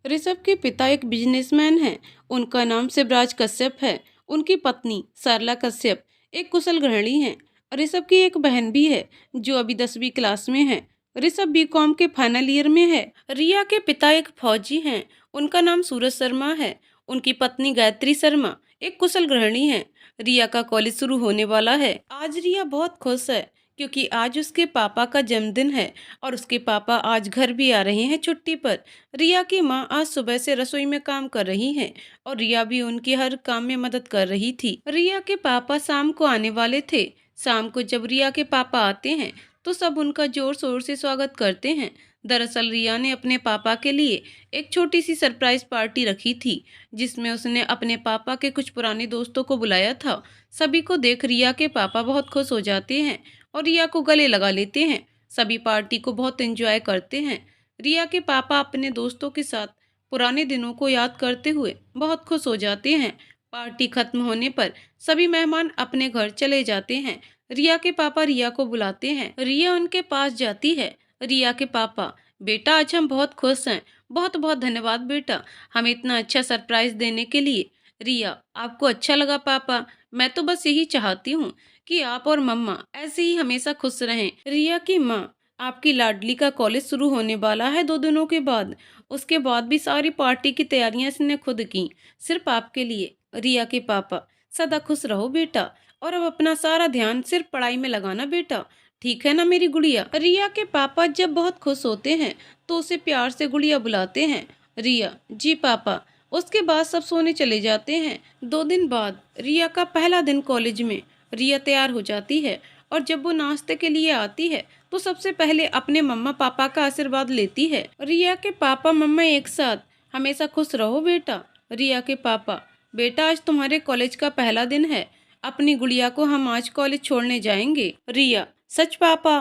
ऋषभ के पिता एक बिजनेसमैन हैं। उनका नाम शिवराज कश्यप है। उनकी पत्नी सरला कश्यप एक कुशल गृहिणी हैं। ऋषभ की एक बहन भी है जो अभी 10वीं क्लास में है। ऋषभ बीकॉम के फाइनल ईयर में है। रिया के पिता एक फौजी हैं। उनका नाम सूरज शर्मा है। उनकी पत्नी गायत्री शर्मा एक कुशल गृहिणी है। रिया का कॉलेज शुरू होने वाला है। आज रिया बहुत खुश है क्योंकि आज उसके पापा का जन्मदिन है और उसके पापा आज घर भी आ रहे हैं छुट्टी पर। रिया की माँ आज सुबह से रसोई में काम कर रही हैं और रिया भी उनके हर काम में मदद कर रही थी। रिया के पापा शाम को आने वाले थे। शाम को जब रिया के पापा आते हैं तो सब उनका जोर शोर से स्वागत करते हैं। दरअसल रिया ने अपने पापा के लिए एक छोटी सी सरप्राइज पार्टी रखी थी जिसमें उसने अपने पापा के कुछ पुराने दोस्तों को बुलाया था। सभी को देख रिया के पापा बहुत खुश हो जाते हैं और रिया को गले लगा लेते हैं। सभी पार्टी को बहुत एंजॉय करते हैं। रिया के पापा अपने दोस्तों के साथ पुराने दिनों को याद करते हुए बहुत खुश हो जाते हैं। पार्टी खत्म होने पर सभी मेहमान अपने घर चले जाते हैं। रिया के पापा रिया को बुलाते हैं। रिया उनके पास जाती है। रिया के पापा, बेटा आज हम बहुत खुश हैं। बहुत बहुत धन्यवाद बेटा, हमें इतना अच्छा सरप्राइज देने के लिए। रिया, आपको अच्छा लगा पापा? मैं तो बस यही चाहती हूँ कि आप और मम्मा ऐसे ही हमेशा खुश रहें। रिया की माँ, आपकी लाडली का कॉलेज शुरू होने वाला है 2 दिनों के बाद। उसके बाद भी सारी पार्टी की तैयारियां इसने खुद की, सिर्फ आपके लिए। रिया के पापा, सदा खुश रहो बेटा और अब अपना सारा ध्यान सिर्फ पढ़ाई में लगाना बेटा, ठीक है ना मेरी गुड़िया? रिया के पापा जब बहुत खुश होते हैं तो उसे प्यार से गुड़िया बुलाते हैं। रिया, जी पापा। उसके बाद सब सोने चले जाते हैं। 2 दिन बाद रिया का पहला दिन कॉलेज में। रिया तैयार हो जाती है और जब वो नाश्ते के लिए आती है तो सबसे पहले अपने मम्मा पापा का आशीर्वाद लेती है। रिया के पापा मम्मा एक साथ, हमेशा खुश रहो बेटा। रिया के पापा, बेटा आज तुम्हारे कॉलेज का पहला दिन है। अपनी गुड़िया को हम आज कॉलेज छोड़ने जाएंगे। रिया, सच पापा?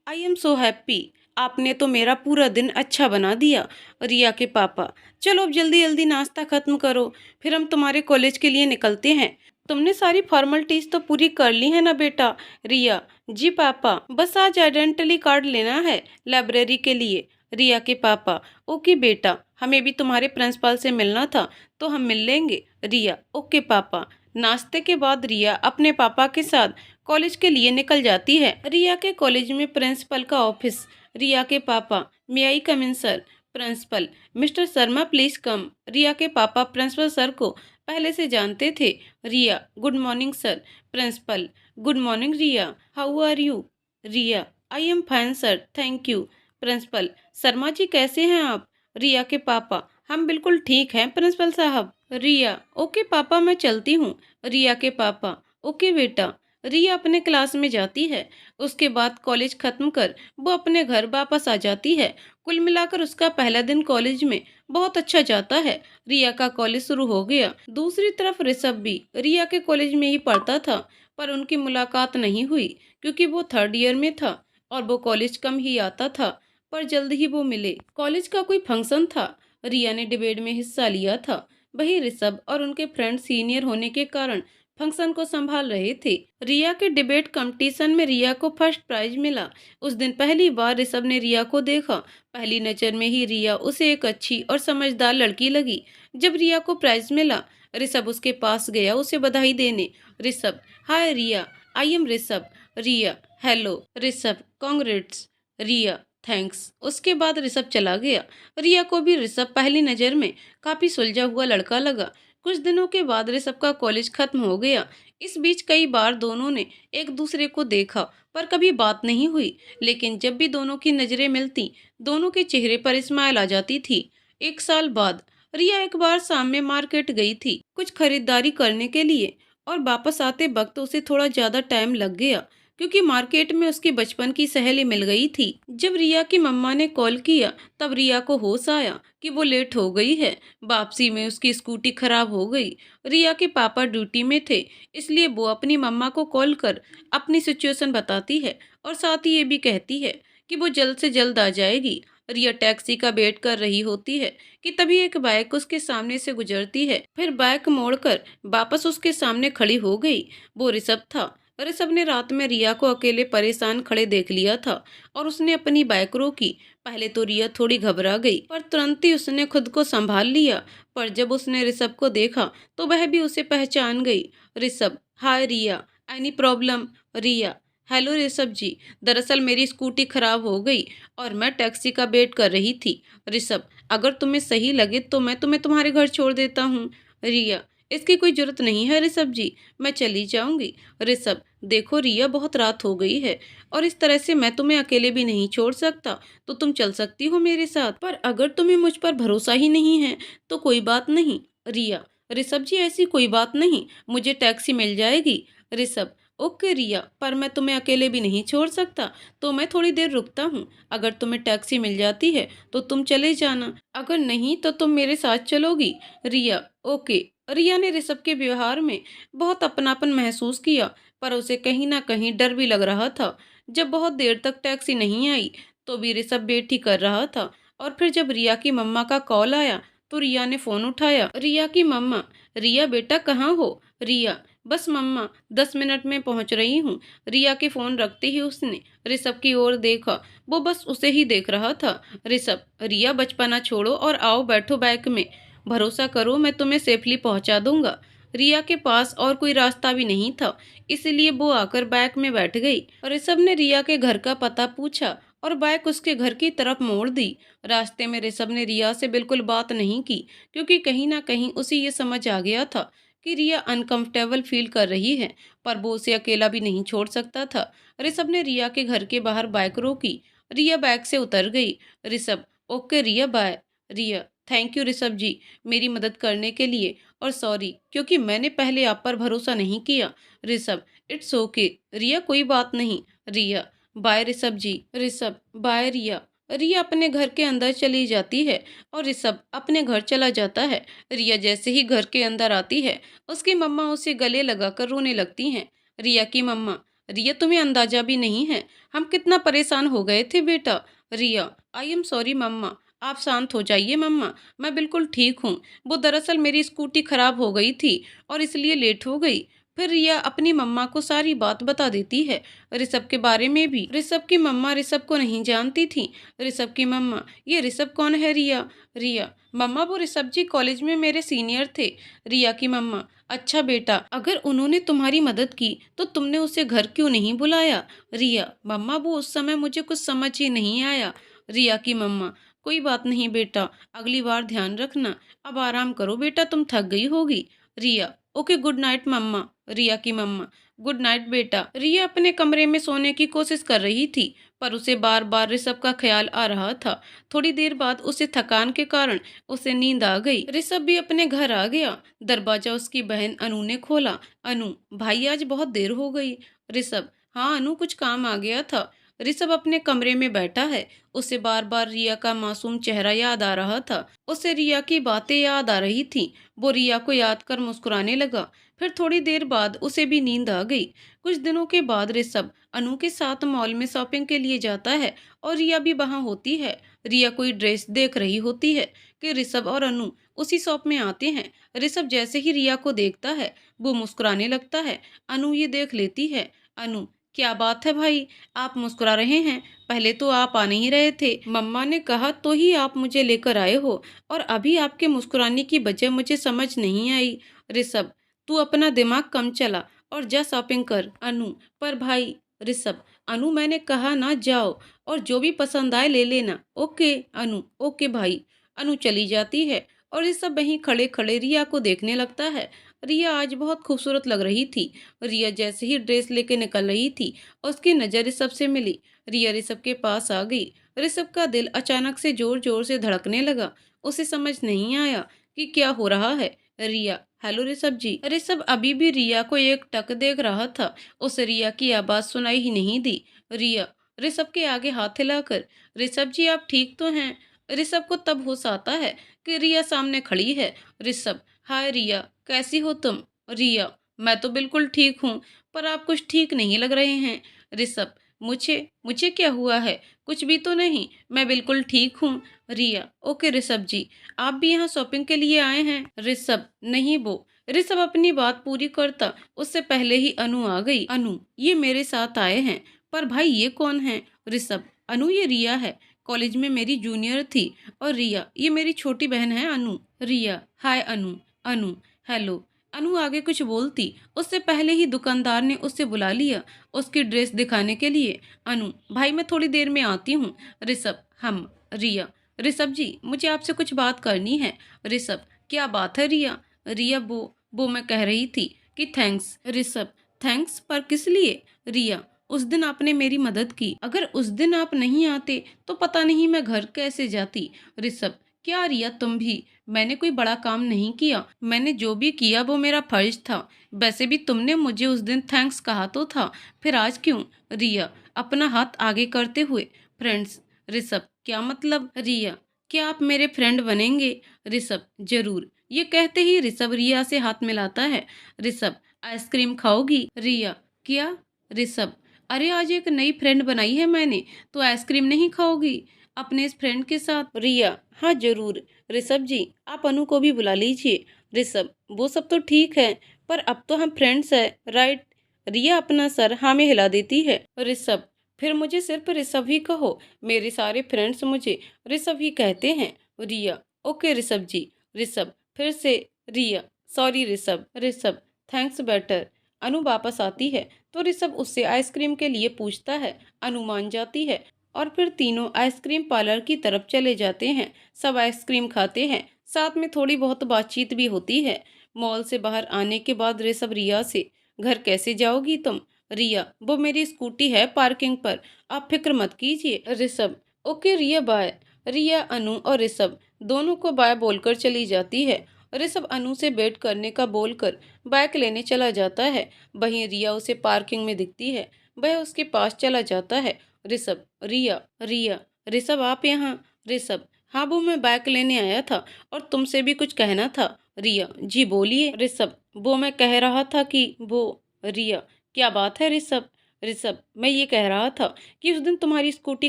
I am so happy. आपने तो मेरा पूरा दिन अच्छा बना दिया। रिया के पापा, चलो अब जल्दी जल्दी नाश्ता खत्म करो, फिर हम तुम्हारे कॉलेज के लिए निकलते हैं। तुमने सारी फॉर्मेलिटीज तो पूरी कर ली है ना बेटा? रिया, जी पापा, बस आज आइडेंटिटी कार्ड लेना है लाइब्रेरी के लिए। रिया के पापा, ओके बेटा, हमें भी तुम्हारे प्रिंसिपल से मिलना था तो हम मिल लेंगे। रिया, ओके पापा। नाश्ते के बाद रिया अपने पापा के साथ कॉलेज के लिए निकल जाती है। रिया के कॉलेज में प्रिंसिपल का ऑफिस। रिया के पापा, may I come in sir? Principal, mister Sharma please come. Riya के पापा प्रिंसिपल सर को पहले से जानते थे। Riya, good morning sir. Principal, good morning Riya, how are you? Riya, I am fine sir, thank you. Principal, Sharma ji कैसे हैं आप? रिया के पापा, हम बिल्कुल ठीक हैं प्रिंसिपल साहब। रिया, ओके पापा मैं चलती हूँ। रिया के पापा, ओके बेटा। रिया अपने क्लास में जाती है। उसके बाद कॉलेज खत्म कर वो अपने घर वापस आ जाती है। कुल मिलाकर उसका पहला दिन कॉलेज में बहुत अच्छा जाता है। रिया का कॉलेज शुरू हो गया। दूसरी तरफ ऋषभ भी रिया के कॉलेज में ही पढ़ता था, पर उनकी मुलाकात नहीं हुई क्योंकि वो 3rd ईयर में था और वो कॉलेज कम ही आता था। पर जल्द ही वो मिले। कॉलेज का कोई फंक्शन था। रिया ने डिबेट में हिस्सा लिया था। वही ऋषभ और उनके फ्रेंड सीनियर होने के कारण फंक्शन को संभाल रहे थे। रिया के डिबेट कंपटीशन में रिया को फर्स्ट प्राइज मिला। उस दिन पहली बार ऋषभ ने रिया को देखा। पहली नजर में ही रिया उसे एक अच्छी और समझदार लड़की लगी। जब रिया को प्राइज मिला, ऋषभ उसके पास गया उसे बधाई देने। Rishabh, hi Riya, I am Rishabh. Riya, hello Rishabh, congrats. Riya, thanks. उसके बाद ऋषभ चला गया। रिया को भी ऋषभ पहली नजर में काफी सुलझा हुआ लड़का लगा। कुछ दिनों के बाद ऋषभ का कॉलेज खत्म हो गया। इस बीच कई बार दोनों ने एक दूसरे को देखा पर कभी बात नहीं हुई, लेकिन जब भी दोनों की नजरें मिलती दोनों के चेहरे पर स्माइल आ जाती थी। 1 साल बाद रिया एक बार शाम में मार्केट गई थी कुछ खरीदारी करने के लिए और वापस आते वक्त उसे थोड़ा ज्यादा टाइम लग गया क्योंकि मार्केट में उसकी बचपन की सहेली मिल गई थी। जब रिया की मम्मा ने कॉल किया तब रिया को होश आया कि वो लेट हो गई है। वापसी में उसकी स्कूटी खराब हो गई। रिया के पापा ड्यूटी में थे, इसलिए वो अपनी मम्मा को कॉल कर अपनी सिचुएशन बताती है और साथ ही ये भी कहती है कि वो जल्द से जल्द आ जाएगी। रिया टैक्सी का वेट कर रही होती है कि तभी एक बाइक उसके सामने से गुजरती है। फिर बाइक मोड़कर वापस उसके सामने खड़ी हो गई। वो ऋषभ था। ऋषभ ने रात में रिया को अकेले परेशान खड़े देख लिया था और उसने अपनी बाइक रोकी। पहले तो रिया थोड़ी घबरा गई, पर तुरंत ही उसने खुद को संभाल लिया। पर जब उसने ऋषभ को देखा तो वह भी उसे पहचान गई। ऋषभ, हाय रिया, एनी प्रॉब्लम? रिया, हेलो ऋषभ जी, दरअसल मेरी स्कूटी खराब हो गई और मैं टैक्सी का वेट कर रही थी। ऋषभ, अगर तुम्हें सही लगे तो मैं तुम्हें तुम्हारे घर छोड़ देता हूँ। रिया, इसकी कोई जरूरत नहीं है ऋषभ जी, मैं चली जाऊंगी। ऋषभ, देखो रिया, बहुत रात हो गई है और इस तरह से मैं तुम्हें अकेले भी नहीं छोड़ सकता, तो तुम चल सकती हो मेरे साथ, पर अगर तुम्हें मुझ पर भरोसा ही नहीं है तो कोई बात नहीं। रिया, ऋषभ जी, ऐसी कोई बात नहीं, मुझे टैक्सी मिल जाएगी। ऋषभ, ओके रिया, पर मैं तुम्हें अकेले भी नहीं छोड़ सकता, तो मैं थोड़ी देर रुकता हूँ। अगर तुम्हें टैक्सी मिल जाती है तो तुम चले जाना, अगर नहीं तो तुम मेरे साथ चलोगी। रिया, ओके। रिया ने ऋषभ के व्यवहार में बहुत अपनापन महसूस किया, पर उसे कहीं ना कहीं डर भी लग रहा था। जब बहुत देर तक टैक्सी नहीं आई तो भी ऋषभ वेट ही कर रहा था, और फिर जब रिया की मम्मा का कॉल आया तो रिया ने फोन उठाया। रिया की मम्मा, रिया बेटा कहाँ हो? रिया, बस मम्मा 10 मिनट में पहुंच रही हूँ। रिया के फोन रखते ही उसने ऋषभ की ओर देखा, वो बस उसे ही देख रहा था। ऋषभ, रिया बचपना छोड़ो और आओ बैठो बाइक में, भरोसा करो मैं तुम्हें सेफली पहुंचा दूंगा। रिया के पास और कोई रास्ता भी नहीं था, इसलिए वो आकर बाइक में बैठ गई। ऋषभ ने रिया के घर का पता पूछा और बाइक उसके घर की तरफ मोड़ दी। रास्ते में ऋषभ ने रिया से बिल्कुल बात नहीं की, क्योंकि कहीं ना कहीं उसे ये समझ आ गया था कि रिया अनकंफर्टेबल फील कर रही है, पर वो उसे अकेला भी नहीं छोड़ सकता था। ऋषभ ने रिया के घर के बाहर बाइक रोकी। रिया बाइक से उतर गई। Rishabh, okay Riya, bye. Riya, thank you Rishabh ji, मेरी मदद करने के लिए, और सॉरी क्योंकि मैंने पहले आप पर भरोसा नहीं किया। ऋषभ, इट्स ओके रिया, कोई बात नहीं। रिया, बाय ऋषभ जी। ऋषभ, बाय रिया। रिया अपने घर के अंदर चली जाती है और ऋषभ अपने घर चला जाता है। रिया जैसे ही घर के अंदर आती है, उसकी मम्मा उसे गले लगाकर रोने लगती हैं। रिया की मम्मा, रिया तुम्हें अंदाजा भी नहीं है हम कितना परेशान हो गए थे बेटा। रिया, आई एम सॉरी मम्मा, आप शांत हो जाइए मम्मा, मैं बिल्कुल ठीक हूँ। वो दरअसल मेरी स्कूटी खराब हो गई थी और इसलिए लेट हो गई। फिर रिया अपनी मम्मा को सारी बात बता देती है, ऋषभ के बारे में भी। ऋषभ की मम्मा ऋषभ को नहीं जानती थी। ऋषभ की मम्मा, ये ऋषभ कौन है रिया? रिया, मम्मा वो ऋषभ जी कॉलेज में मेरे सीनियर थे। रिया की मम्मा, अच्छा बेटा, अगर उन्होंने तुम्हारी मदद की तो तुमने उसे घर क्यों नहीं बुलाया? रिया, मम्मा वो उस समय मुझे कुछ समझ ही नहीं आया। रिया की मम्मा, कोई बात नहीं बेटा, अगली बार ध्यान रखना, अब आराम करो बेटा, तुम थक गई होगी। रिया, ओके गुड नाइट मम्मा। रिया की मम्मा, गुड नाइट बेटा। रिया अपने कमरे में सोने की कोशिश कर रही थी, पर उसे बार बार ऋषभ का ख्याल आ रहा था। थोड़ी देर बाद उसे थकान के कारण उसे नींद आ गई। ऋषभ भी अपने घर आ गया। दरवाजा उसकी बहन अनु ने खोला। अनु, भाई आज बहुत देर हो गई। ऋषभ, हाँ अनु, कुछ काम आ गया था। ऋषभ अपने कमरे में बैठा है। उसे बार बार रिया का मासूम चेहरा याद आ रहा था। उसे रिया की बातें याद आ रही थी। वो रिया को याद कर मुस्कुराने लगा। फिर थोड़ी देर बाद उसे भी नींद आ गई। कुछ दिनों के बाद ऋषभ अनु के साथ मॉल में शॉपिंग के लिए जाता है और रिया भी वहां होती है। रिया कोई ड्रेस देख रही होती है कि ऋषभ और अनु उसी शॉप में आते हैं। ऋषभ जैसे ही रिया को देखता है वो मुस्कुराने लगता है। अनु ये देख लेती है। अनु, क्या बात है भाई, आप मुस्कुरा रहे हैं? पहले तो आप आ नहीं रहे थे, मम्मा ने कहा तो ही आप मुझे लेकर आए हो, और अभी आपके मुस्कुराने की वजह मुझे समझ नहीं आई। ऋषभ, तू अपना दिमाग कम चला और जा शॉपिंग कर। अनु, पर भाई। ऋषभ, अनु मैंने कहा ना जाओ, और जो भी पसंद आए ले लेना। ओके अनु, ओके भाई। अनु चली जाती है और ऋषभ वहीं खड़े खड़े रिया को देखने लगता है। रिया आज बहुत खूबसूरत लग रही थी। रिया जैसे ही ड्रेस लेके निकल रही थी, उसकी नजर ऋषभ से मिली। रिया ऋषभ के पास आ गई। ऋषभ का दिल अचानक से जोर जोर से धड़कने लगा। उसे समझ नहीं आया कि क्या हो रहा है। रिया, हेलो ऋषभ जी। ऋषभ अभी भी रिया को एक टक देख रहा था। उसे रिया की आवाज सुनाई ही नहीं दी। रिया ऋषभ के आगे हाथ हिलाकर, ऋषभ जी आप ठीक तो हैं? ऋषभ को तब होश आता है कि रिया सामने खड़ी है। ऋषभ, हाय रिया, कैसी हो तुम? रिया, मैं तो बिल्कुल ठीक हूँ, पर आप कुछ ठीक नहीं लग रहे हैं। ऋषभ, मुझे मुझे क्या हुआ है? कुछ भी तो नहीं, मैं बिल्कुल ठीक हूँ। रिया, ओके ऋषभ जी, आप भी यहाँ शॉपिंग के लिए आए हैं? ऋषभ, नहीं वो ऋषभ अपनी बात पूरी करता उससे पहले ही अनु आ गई। अनु, ये मेरे साथ आए हैं। पर भाई ये कौन है? ऋषभ, अनु ये रिया है, कॉलेज में मेरी जूनियर थी। और रिया, ये मेरी छोटी बहन है अनु। रिया, हाय अनु। अनु, हेलो। अनु आगे कुछ बोलती उससे पहले ही दुकानदार ने उससे बुला लिया उसकी ड्रेस दिखाने के लिए। अनु, भाई मैं थोड़ी देर में आती हूँ। ऋषभ, हम। रिया, ऋषभ जी मुझे आपसे कुछ बात करनी है। ऋषभ, क्या बात है रिया? रिया, वो मैं कह रही थी कि थैंक्स। ऋषभ, थैंक्स पर किस लिए? रिया, उस दिन आपने मेरी मदद की, अगर उस दिन आप नहीं आते तो पता नहीं मैं घर कैसे जाती। ऋषभ, क्या रिया तुम भी? मैंने कोई बड़ा काम नहीं किया, मैंने जो भी किया वो मेरा फर्ज था। वैसे भी तुमने मुझे उस दिन थैंक्स कहा तो था, फिर आज क्यों? रिया अपना हाथ आगे करते हुए, फ्रेंड्स। ऋषभ, क्या मतलब? रिया, क्या आप मेरे फ्रेंड बनेंगे? ऋषभ, जरूर। ये कहते ही ऋषभ रिया से हाथ मिलाता है। ऋषभ, आइसक्रीम खाओगी? रिया, क्या? ऋषभ, अरे आज एक नई फ्रेंड बनाई है मैंने, तो आइसक्रीम नहीं खाओगी अपने इस फ्रेंड के साथ? रिया, हाँ जरूर। ऋषभ जी, आप अनु को भी बुला लीजिए। ऋषभ, वो सब तो ठीक है, पर अब तो हम फ्रेंड्स हैं, राइट? रिया अपना सर हाँ में हिला देती है। ऋषभ, फिर मुझे सिर्फ ऋषभ ही कहो, मेरे सारे फ्रेंड्स मुझे ऋषभ ही कहते हैं। रिया, ओके ऋषभ जी। ऋषभ, फिर से। Riya, sorry Rishabh. Rishabh, thanks better. Anu वापस आती है तो ऋषभ उससे आइसक्रीम के लिए पूछता है। अनु मान जाती है और फिर तीनों आइसक्रीम पार्लर की तरफ चले जाते हैं। सब आइसक्रीम खाते हैं, साथ में थोड़ी बहुत बातचीत भी होती है। मॉल से बाहर आने के बाद ऋषभ रिया से, घर कैसे जाओगी तुम? रिया, वो मेरी स्कूटी है पार्किंग पर, आप फिक्र मत कीजिए। Rishabh, okay Riya, bye. रिया अनु और ऋषभ दोनों को बाय बोलकर चली जाती है। ऋषभ अनु से वेट करने का बोलकर बाइक लेने चला जाता है। वहीं रिया उसे पार्किंग में दिखती है, वह उसके पास चला जाता है। ऋषभ, रिया। रिया, ऋषभ आप यहाँ? ऋषभ, हाँ वो मैं बाइक लेने आया था और तुमसे भी कुछ कहना था। रिया, जी बोलिए। ऋषभ, वो मैं कह रहा था कि वो। रिया, क्या बात है ऋषभ? ऋषभ, मैं ये कह रहा था कि उस दिन तुम्हारी स्कूटी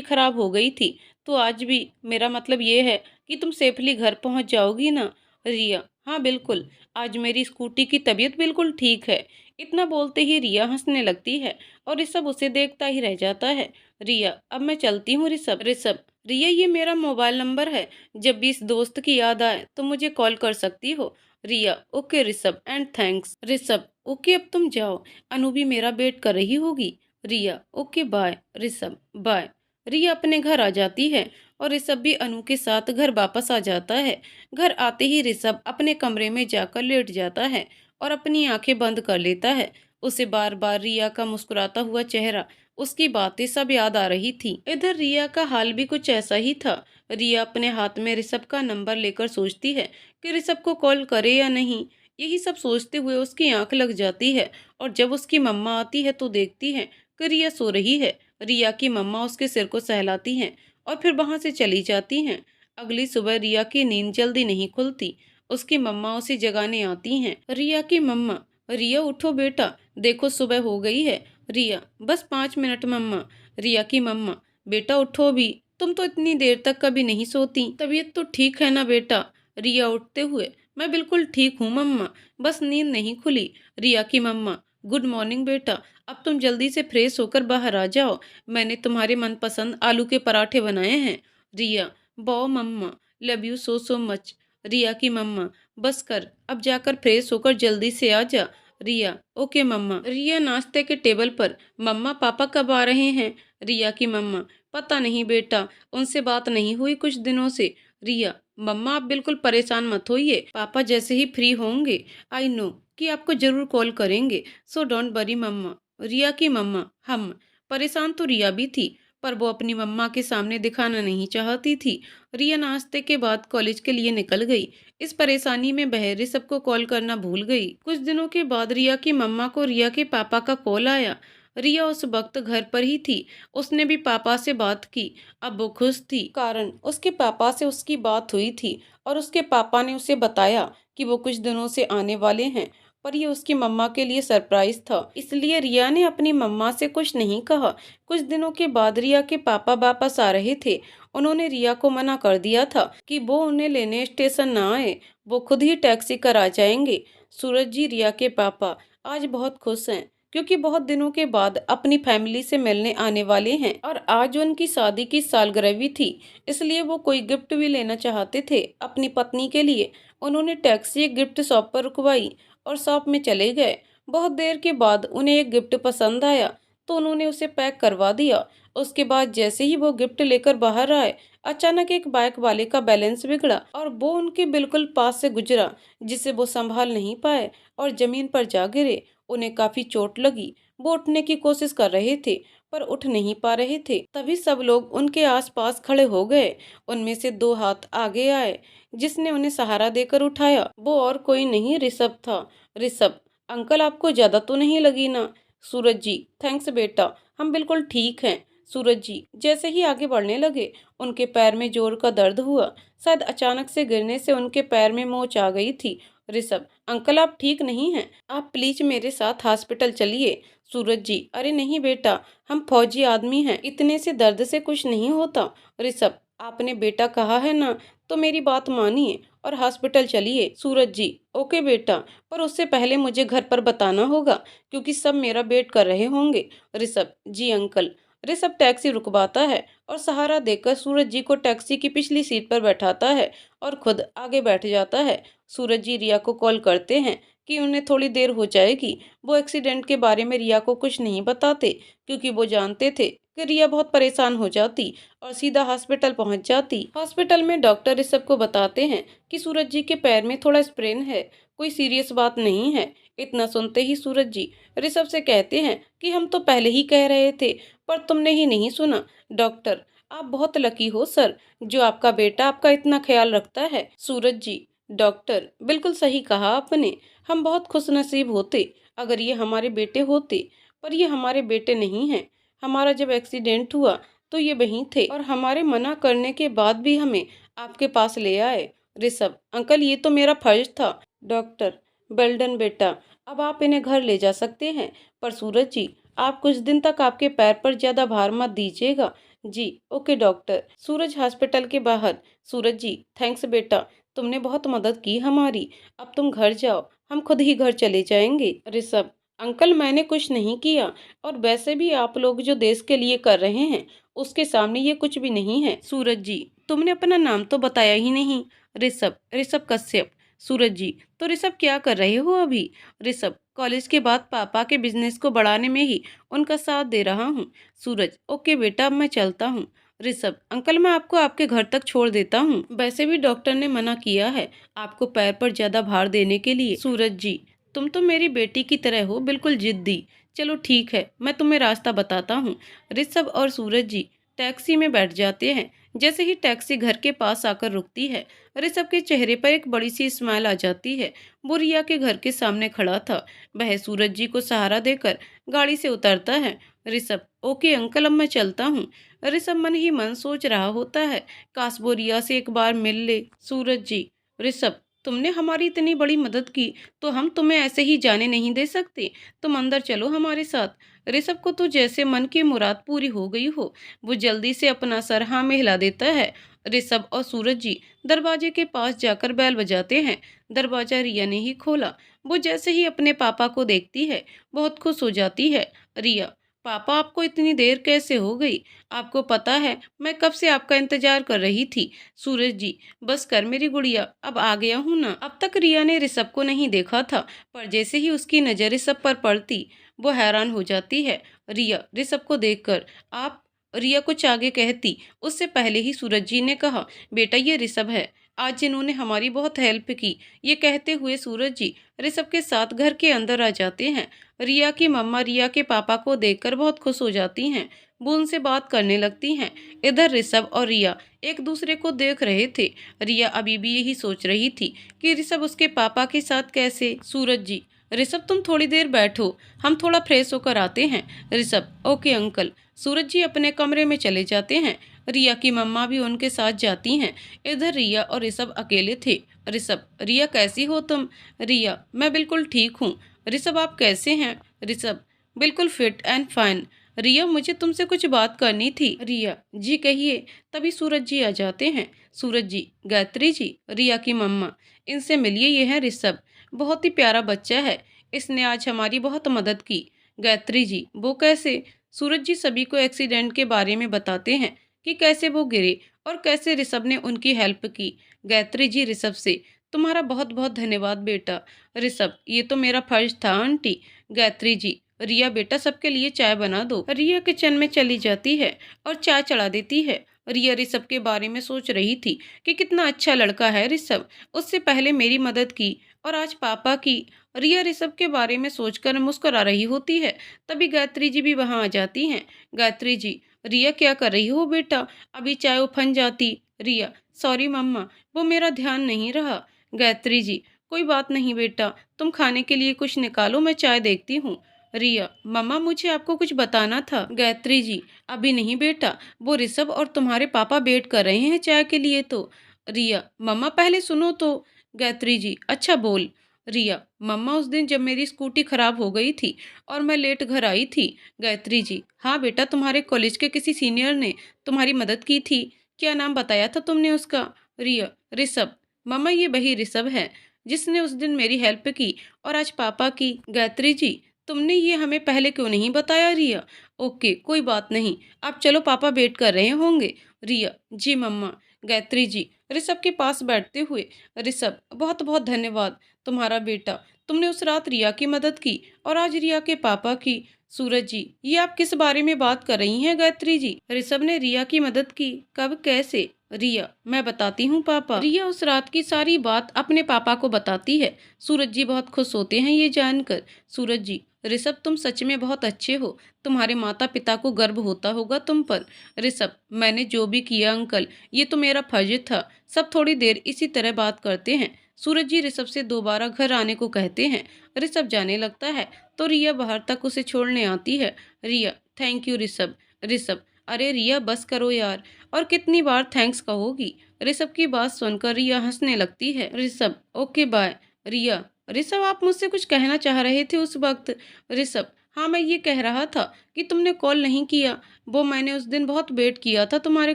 खराब हो गई थी, तो आज भी मेरा मतलब ये है कि तुम सेफली घर पहुंच जाओगी ना? रिया, हाँ बिल्कुल, आज मेरी स्कूटी की तबीयत बिल्कुल ठीक है। इतना बोलते ही रिया हंसने लगती है और ऋषभ उसे देखता ही रह जाता है। रिया, अब मैं चलती हूँ ऋषभ। ऋषभ, रिया ये मेरा मोबाइल नंबर है, जब भी इस दोस्त की याद आए तो मुझे कॉल कर सकती हो। Riya, okay Rishabh and thanks. Rishabh, okay अब तुम जाओ, अनु भी मेरा वेट कर रही होगी। रिया, ओके बाय। ऋषभ, बाय। रिया अपने घर आ जाती है और ऋषभ भी अनु के साथ घर वापस आ जाता है। घर आते ही ऋषभ अपने कमरे में जाकर लेट जाता है और अपनी आंखें बंद कर लेता है। उसे बार बार रिया का मुस्कुराता हुआ चेहरा, उसकी बातें सब याद आ रही थी। इधर रिया का हाल भी कुछ ऐसा ही था। रिया अपने हाथ में ऋषभ का नंबर लेकर सोचती है कि ऋषभ को कॉल करे या नहीं। यही सब सोचते हुए उसकी आंख लग जाती है और जब उसकी मम्मा आती है तो देखती है कि रिया सो रही है। रिया की मम्मा उसके सिर को सहलाती हैं और फिर वहां से चली जाती हैं। अगली सुबह रिया की नींद जल्दी नहीं खुलती। उसकी मम्मा उसे जगाने आती हैं। रिया की मम्मा, रिया उठो बेटा, देखो सुबह हो गई है। रिया, बस 5 मिनट मम्मा। रिया की मम्मा, बेटा उठो भी, तुम तो इतनी देर तक कभी नहीं सोती, तबीयत तो ठीक है ना बेटा? रिया उठते हुए, मैं बिल्कुल ठीक हूँ मम्मा, बस नींद नहीं खुली। रिया की मम्मा, गुड मॉर्निंग बेटा, अब तुम जल्दी से फ्रेश होकर बाहर आ जाओ, मैंने तुम्हारे मनपसंद आलू के पराठे बनाए हैं। Riya, wow mamma, love you so so much. Riya की मम्मा, बस कर, अब जाकर फ्रेश होकर जल्दी से आ जा। रिया, ओके मम्मा। रिया नाश्ते के टेबल पर, मम्मा पापा कब आ रहे हैं? रिया की मम्मा, पता नहीं बेटा, उनसे बात नहीं हुई कुछ दिनों से। रिया, मम्मा आप बिल्कुल परेशान मत होइए, पापा जैसे ही फ्री होंगे आई नो कि आपको जरूर कॉल करेंगे, सो डोंट वरी मम्मा। रिया की मम्मा, हम। परेशान तो रिया भी थी, पर वो अपनी मम्मा के सामने दिखाना नहीं चाहती थी। रिया नाश्ते के बाद कॉलेज के लिए निकल गई। इस परेशानी में वह ऋषभ को कॉल करना भूल गई। कुछ दिनों के बाद रिया की मम्मा को रिया के पापा का कॉल आया। रिया उस वक्त घर पर ही थी। उसने भी पापा से बात की। अब वो खुश थी, कारण उसके पापा से उसकी बात हुई थी और उसके पापा ने उसे बताया कि वो कुछ दिनों से आने वाले हैं। पर ये उसकी मम्मा के लिए सरप्राइज था, इसलिए रिया ने अपनी मम्मा से कुछ नहीं कहा। कुछ दिनों के बाद रिया के पापा वापस आ रहे थे। उन्होंने रिया को मना कर दिया था कि वो उन्हें लेने स्टेशन ना आए, वो खुद ही टैक्सी कर आ जाएंगे। सूरज जी, रिया के पापा आज बहुत खुश हैं क्योंकि बहुत दिनों के बाद अपनी फैमिली से मिलने आने वाले हैं और आज उनकी शादी की सालगिरह भी थी, इसलिए वो कोई गिफ्ट भी लेना चाहते थे अपनी पत्नी के लिए। उन्होंने टैक्सी एक गिफ्ट शॉप पर रुकवाई और शॉप में चले गए। बहुत देर के बाद उन्हें एक गिफ्ट पसंद आया तो उन्होंने उसे पैक करवा दिया। उसके बाद जैसे ही वो गिफ्ट लेकर बाहर आए, अचानक एक बाइक वाले का बैलेंस बिगड़ा और वो उनके बिल्कुल पास से गुजरा, जिसे वो संभाल नहीं पाए और जमीन पर जा गिरे। उन्हें काफी चोट लगी। वो उठने की कोशिश कर रहे थे पर उठ नहीं पा रहे थे। तभी सब लोग उनके आसपास खड़े हो गए। उनमें से दो हाथ आगे आए जिसने उन्हें सहारा देकर उठाया। वो और कोई नहीं, ऋषभ था। ऋषभ, अंकल आपको ज्यादा तो नहीं लगी ना? सूरज जी, थैंक्स बेटा, हम बिल्कुल ठीक हैं। सूरज जी जैसे ही आगे बढ़ने लगे, उनके पैर में जोर का दर्द हुआ। शायद अचानक से गिरने से उनके पैर में मोच आ गई थी। ऋषभ, अंकल आप ठीक नहीं हैं, आप प्लीज मेरे साथ हॉस्पिटल चलिए। सूरज जी, अरे नहीं बेटा, हम फौजी आदमी हैं, इतने से दर्द से कुछ नहीं होता। ऋषभ, आपने बेटा कहा है ना, तो मेरी बात मानिए और हॉस्पिटल चलिए। सूरज जी, ओके बेटा, पर उससे पहले मुझे घर पर बताना होगा क्योंकि सब मेरा वेट कर रहे होंगे। ऋषभ, जी अंकल। ऋषभ टैक्सी रुकवाता है और सहारा देकर सूरज जी को टैक्सी की पिछली सीट पर बैठाता है और खुद आगे बैठ जाता है। सूरज जी रिया को कॉल करते हैं कि उन्हें थोड़ी देर हो जाएगी। वो एक्सीडेंट के बारे में रिया को कुछ नहीं बताते क्योंकि वो जानते थे कि रिया बहुत परेशान हो जाती और सीधा हॉस्पिटल पहुंच जाती। हॉस्पिटल में डॉक्टर ऋषभ को बताते हैं कि सूरज जी के पैर में थोड़ा स्प्रेन है, कोई सीरियस बात नहीं है। इतना सुनते ही सूरज जी ऋषभ से कहते हैं कि हम तो पहले ही कह रहे थे पर तुमने ही नहीं सुना। डॉक्टर, आप बहुत लकी हो सर, जो आपका बेटा आपका इतना ख्याल रखता है। सूरज जी, डॉक्टर बिल्कुल सही कहा आपने, हम बहुत खुशनसीब होते अगर ये हमारे बेटे होते, पर ये हमारे बेटे नहीं हैं। हमारा जब एक्सीडेंट हुआ तो ये वहीं थे और हमारे मना करने के बाद भी हमें आपके पास ले आए। ऋषभ, अंकल ये तो मेरा फर्ज था। डॉक्टर, वेल डन बेटा, अब आप इन्हें घर ले जा सकते हैं। पर सूरज जी, आप कुछ दिन तक आपके पैर पर ज्यादा भार मत दीजिएगा। जी ओके डॉक्टर। सूरज हॉस्पिटल के बाहर, सूरज जी थैंक्स बेटा, तुमने बहुत मदद की हमारी, अब तुम घर जाओ, हम खुद ही घर चले जाएंगे। ऋषभ, अंकल मैंने कुछ नहीं किया और वैसे भी आप लोग जो देश के लिए कर रहे हैं उसके सामने ये कुछ भी नहीं है। सूरज जी, तुमने अपना नाम तो बताया ही नहीं। ऋषभ, ऋषभ कश्यप। सूरज जी, तो ऋषभ क्या कर रहे हो अभी? ऋषभ, कॉलेज के बाद पापा के बिजनेस को बढ़ाने में ही उनका साथ दे रहा हूँ। सूरज, ओके बेटा, अब मैं चलता हूँ। ऋषभ, अंकल मैं आपको आपके घर तक छोड़ देता हूँ, वैसे भी डॉक्टर ने मना किया है आपको पैर पर ज्यादा भार देने के लिए। सूरज जी, तुम तो मेरी बेटी की तरह हो, बिल्कुल जिद्दी। चलो ठीक है, मैं तुम्हें रास्ता बताता हूँ। ऋषभ और सूरज जी टैक्सी में बैठ जाते हैं। जैसे ही टैक्सी घर के पास आकर रुकती है, ऋषभ के चेहरे पर एक बड़ी सी स्माइल आ जाती है। वो रिया के घर के सामने खड़ा था। वह सूरज जी को सहारा देकर गाड़ी से उतरता है। ऋषभ, ओके अंकल, अब मैं चलता हूँ। ऋषभ मन ही मन सोच रहा होता है, काश वो रिया से एक बार मिल ले। सूरज जी, ऋषभ तुमने हमारी इतनी बड़ी मदद की तो हम तुम्हें ऐसे ही जाने नहीं दे सकते, तुम अंदर चलो हमारे साथ। ऋषभ को तो जैसे मन की मुराद पूरी हो गई हो, वो जल्दी से अपना सर हाँ में हिला देता है। ऋषभ और सूरज जी दरवाजे के पास जाकर बेल बजाते हैं। दरवाजा रिया ने ही खोला। वो जैसे ही अपने पापा को देखती है बहुत खुश हो जाती है। रिया, पापा आपको इतनी देर कैसे हो गई? आपको पता है मैं कब से आपका इंतजार कर रही थी। सूरज जी, बस कर मेरी गुड़िया, अब आ गया हूँ ना। अब तक रिया ने ऋषभ को नहीं देखा था, पर जैसे ही उसकी नजर ऋषभ पर पड़ती वो हैरान हो जाती है। रिया ऋषभ को देखकर आप, रिया कुछ आगे कहती उससे पहले ही सूरज जी ने कहा, बेटा ये ऋषभ है, आज जिन्होंने हमारी बहुत हेल्प की। ये कहते हुए सूरज जी ऋषभ के साथ घर के अंदर आ जाते हैं। रिया की मम्मा रिया के पापा को देखकर बहुत खुश हो जाती हैं। वो उनसे बात करने लगती हैं। इधर ऋषभ और रिया एक दूसरे को देख रहे थे। रिया अभी भी यही सोच रही थी कि ऋषभ उसके पापा के साथ कैसे। सूरज जी, ऋषभ तुम थोड़ी देर बैठो, हम थोड़ा फ्रेश होकर आते हैं। Rishabh, okay uncle. सूरज जी अपने कमरे में चले जाते हैं रिया की मम्मा भी उनके साथ जाती हैं। इधर रिया और ऋषभ अकेले थे। ऋषभ, रिया कैसी हो तुम? रिया, मैं बिल्कुल ठीक हूँ। ऋषभ, आप कैसे हैं? ऋषभ, बिल्कुल फिट एंड फाइन। रिया, मुझे तुमसे कुछ बात करनी थी। रिया, जी कहिए। तभी सूरज जी आ जाते हैं। सूरज जी, गायत्री जी, रिया की मम्मा, इनसे मिलिए, ये है ऋषभ। बहुत ही प्यारा बच्चा है, इसने आज हमारी बहुत मदद की। गायत्री जी, वो कैसे? सूरज जी सभी को एक्सीडेंट के बारे में बताते हैं कि कैसे वो गिरे और कैसे ऋषभ ने उनकी हेल्प की। गायत्री जी ऋषभ से, तुम्हारा बहुत बहुत धन्यवाद बेटा। ऋषभ, ये तो मेरा फर्ज था आंटी। गायत्री जी, रिया बेटा सबके लिए चाय बना दो। रिया किचन में चली जाती है और चाय चढ़ा देती है। रिया ऋषभ के बारे में सोच रही थी कि कितना अच्छा लड़का है ऋषभ, उससे पहले मेरी मदद की और आज पापा की। रिया ऋषभ के बारे में सोचकर मुस्कुरा रही होती है। तभी गायत्री जी भी वहां आ जाती हैं। गायत्री जी, रिया क्या कर रही हो बेटा? अभी चाय उफन जाती। रिया, सॉरी मम्मा, वो मेरा ध्यान नहीं रहा। गायत्री जी, कोई बात नहीं बेटा, तुम खाने के लिए कुछ निकालो, मैं चाय देखती हूँ। रिया, मम्मा मुझे आपको कुछ बताना था। गायत्री जी, अभी नहीं बेटा, वो ऋषभ और तुम्हारे पापा वेट कर रहे हैं चाय के लिए तो। रिया, मम्मा पहले सुनो तो। गायत्री जी, अच्छा बोल। रिया, मम्मा उस दिन जब मेरी स्कूटी खराब हो गई थी और मैं लेट घर आई थी। गायत्री जी, हाँ बेटा, तुम्हारे कॉलेज के किसी सीनियर ने तुम्हारी मदद की थी। क्या नाम बताया था तुमने उसका? रिया, ऋषभ। मम्मा ये वही ऋषभ है जिसने उस दिन मेरी हेल्प की और आज पापा की। गायत्री जी, तुमने ये हमें पहले क्यों नहीं बताया? रिया, ओके कोई बात नहीं, आप चलो, पापा वेट कर रहे होंगे। रिया, जी मम्मा। गायत्री जी ऋषभ के पास बैठते हुए, ऋषभ बहुत बहुत धन्यवाद, तुम्हारा बेटा, तुमने उस रात रिया की मदद की और आज रिया के पापा की। सूरज जी, ये आप किस बारे में बात कर रही हैं गायत्री जी? ऋषभ ने रिया की मदद की? कब, कैसे? रिया, मैं बताती हूँ पापा। रिया उस रात की सारी बात अपने पापा को बताती है। सूरज जी बहुत खुश होते हैं ये जानकर। सूरज जी, ऋषभ तुम सच में बहुत अच्छे हो, तुम्हारे माता पिता को गर्व होता होगा तुम पर। ऋषभ, मैंने जो भी किया अंकल, ये तो मेरा फर्ज था। सब थोड़ी देर इसी तरह बात करते हैं। सूरज जी ऋषभ से दोबारा घर आने को कहते हैं। ऋषभ जाने लगता है तो रिया बाहर तक उसे छोड़ने आती है। रिया, थैंक यू ऋषभ। ऋषभ, अरे रिया बस करो यार, और कितनी बार थैंक्स कहोगी? ऋषभ की बात सुनकर रिया हंसने लगती है। Rishabh, okay bye. रिया, ऋषभ आप मुझसे कुछ कहना चाह रहे थे उस वक्त? ऋषभ, हाँ मैं ये कह रहा था कि तुमने कॉल नहीं किया, वो मैंने उस दिन बहुत वेट किया था तुम्हारे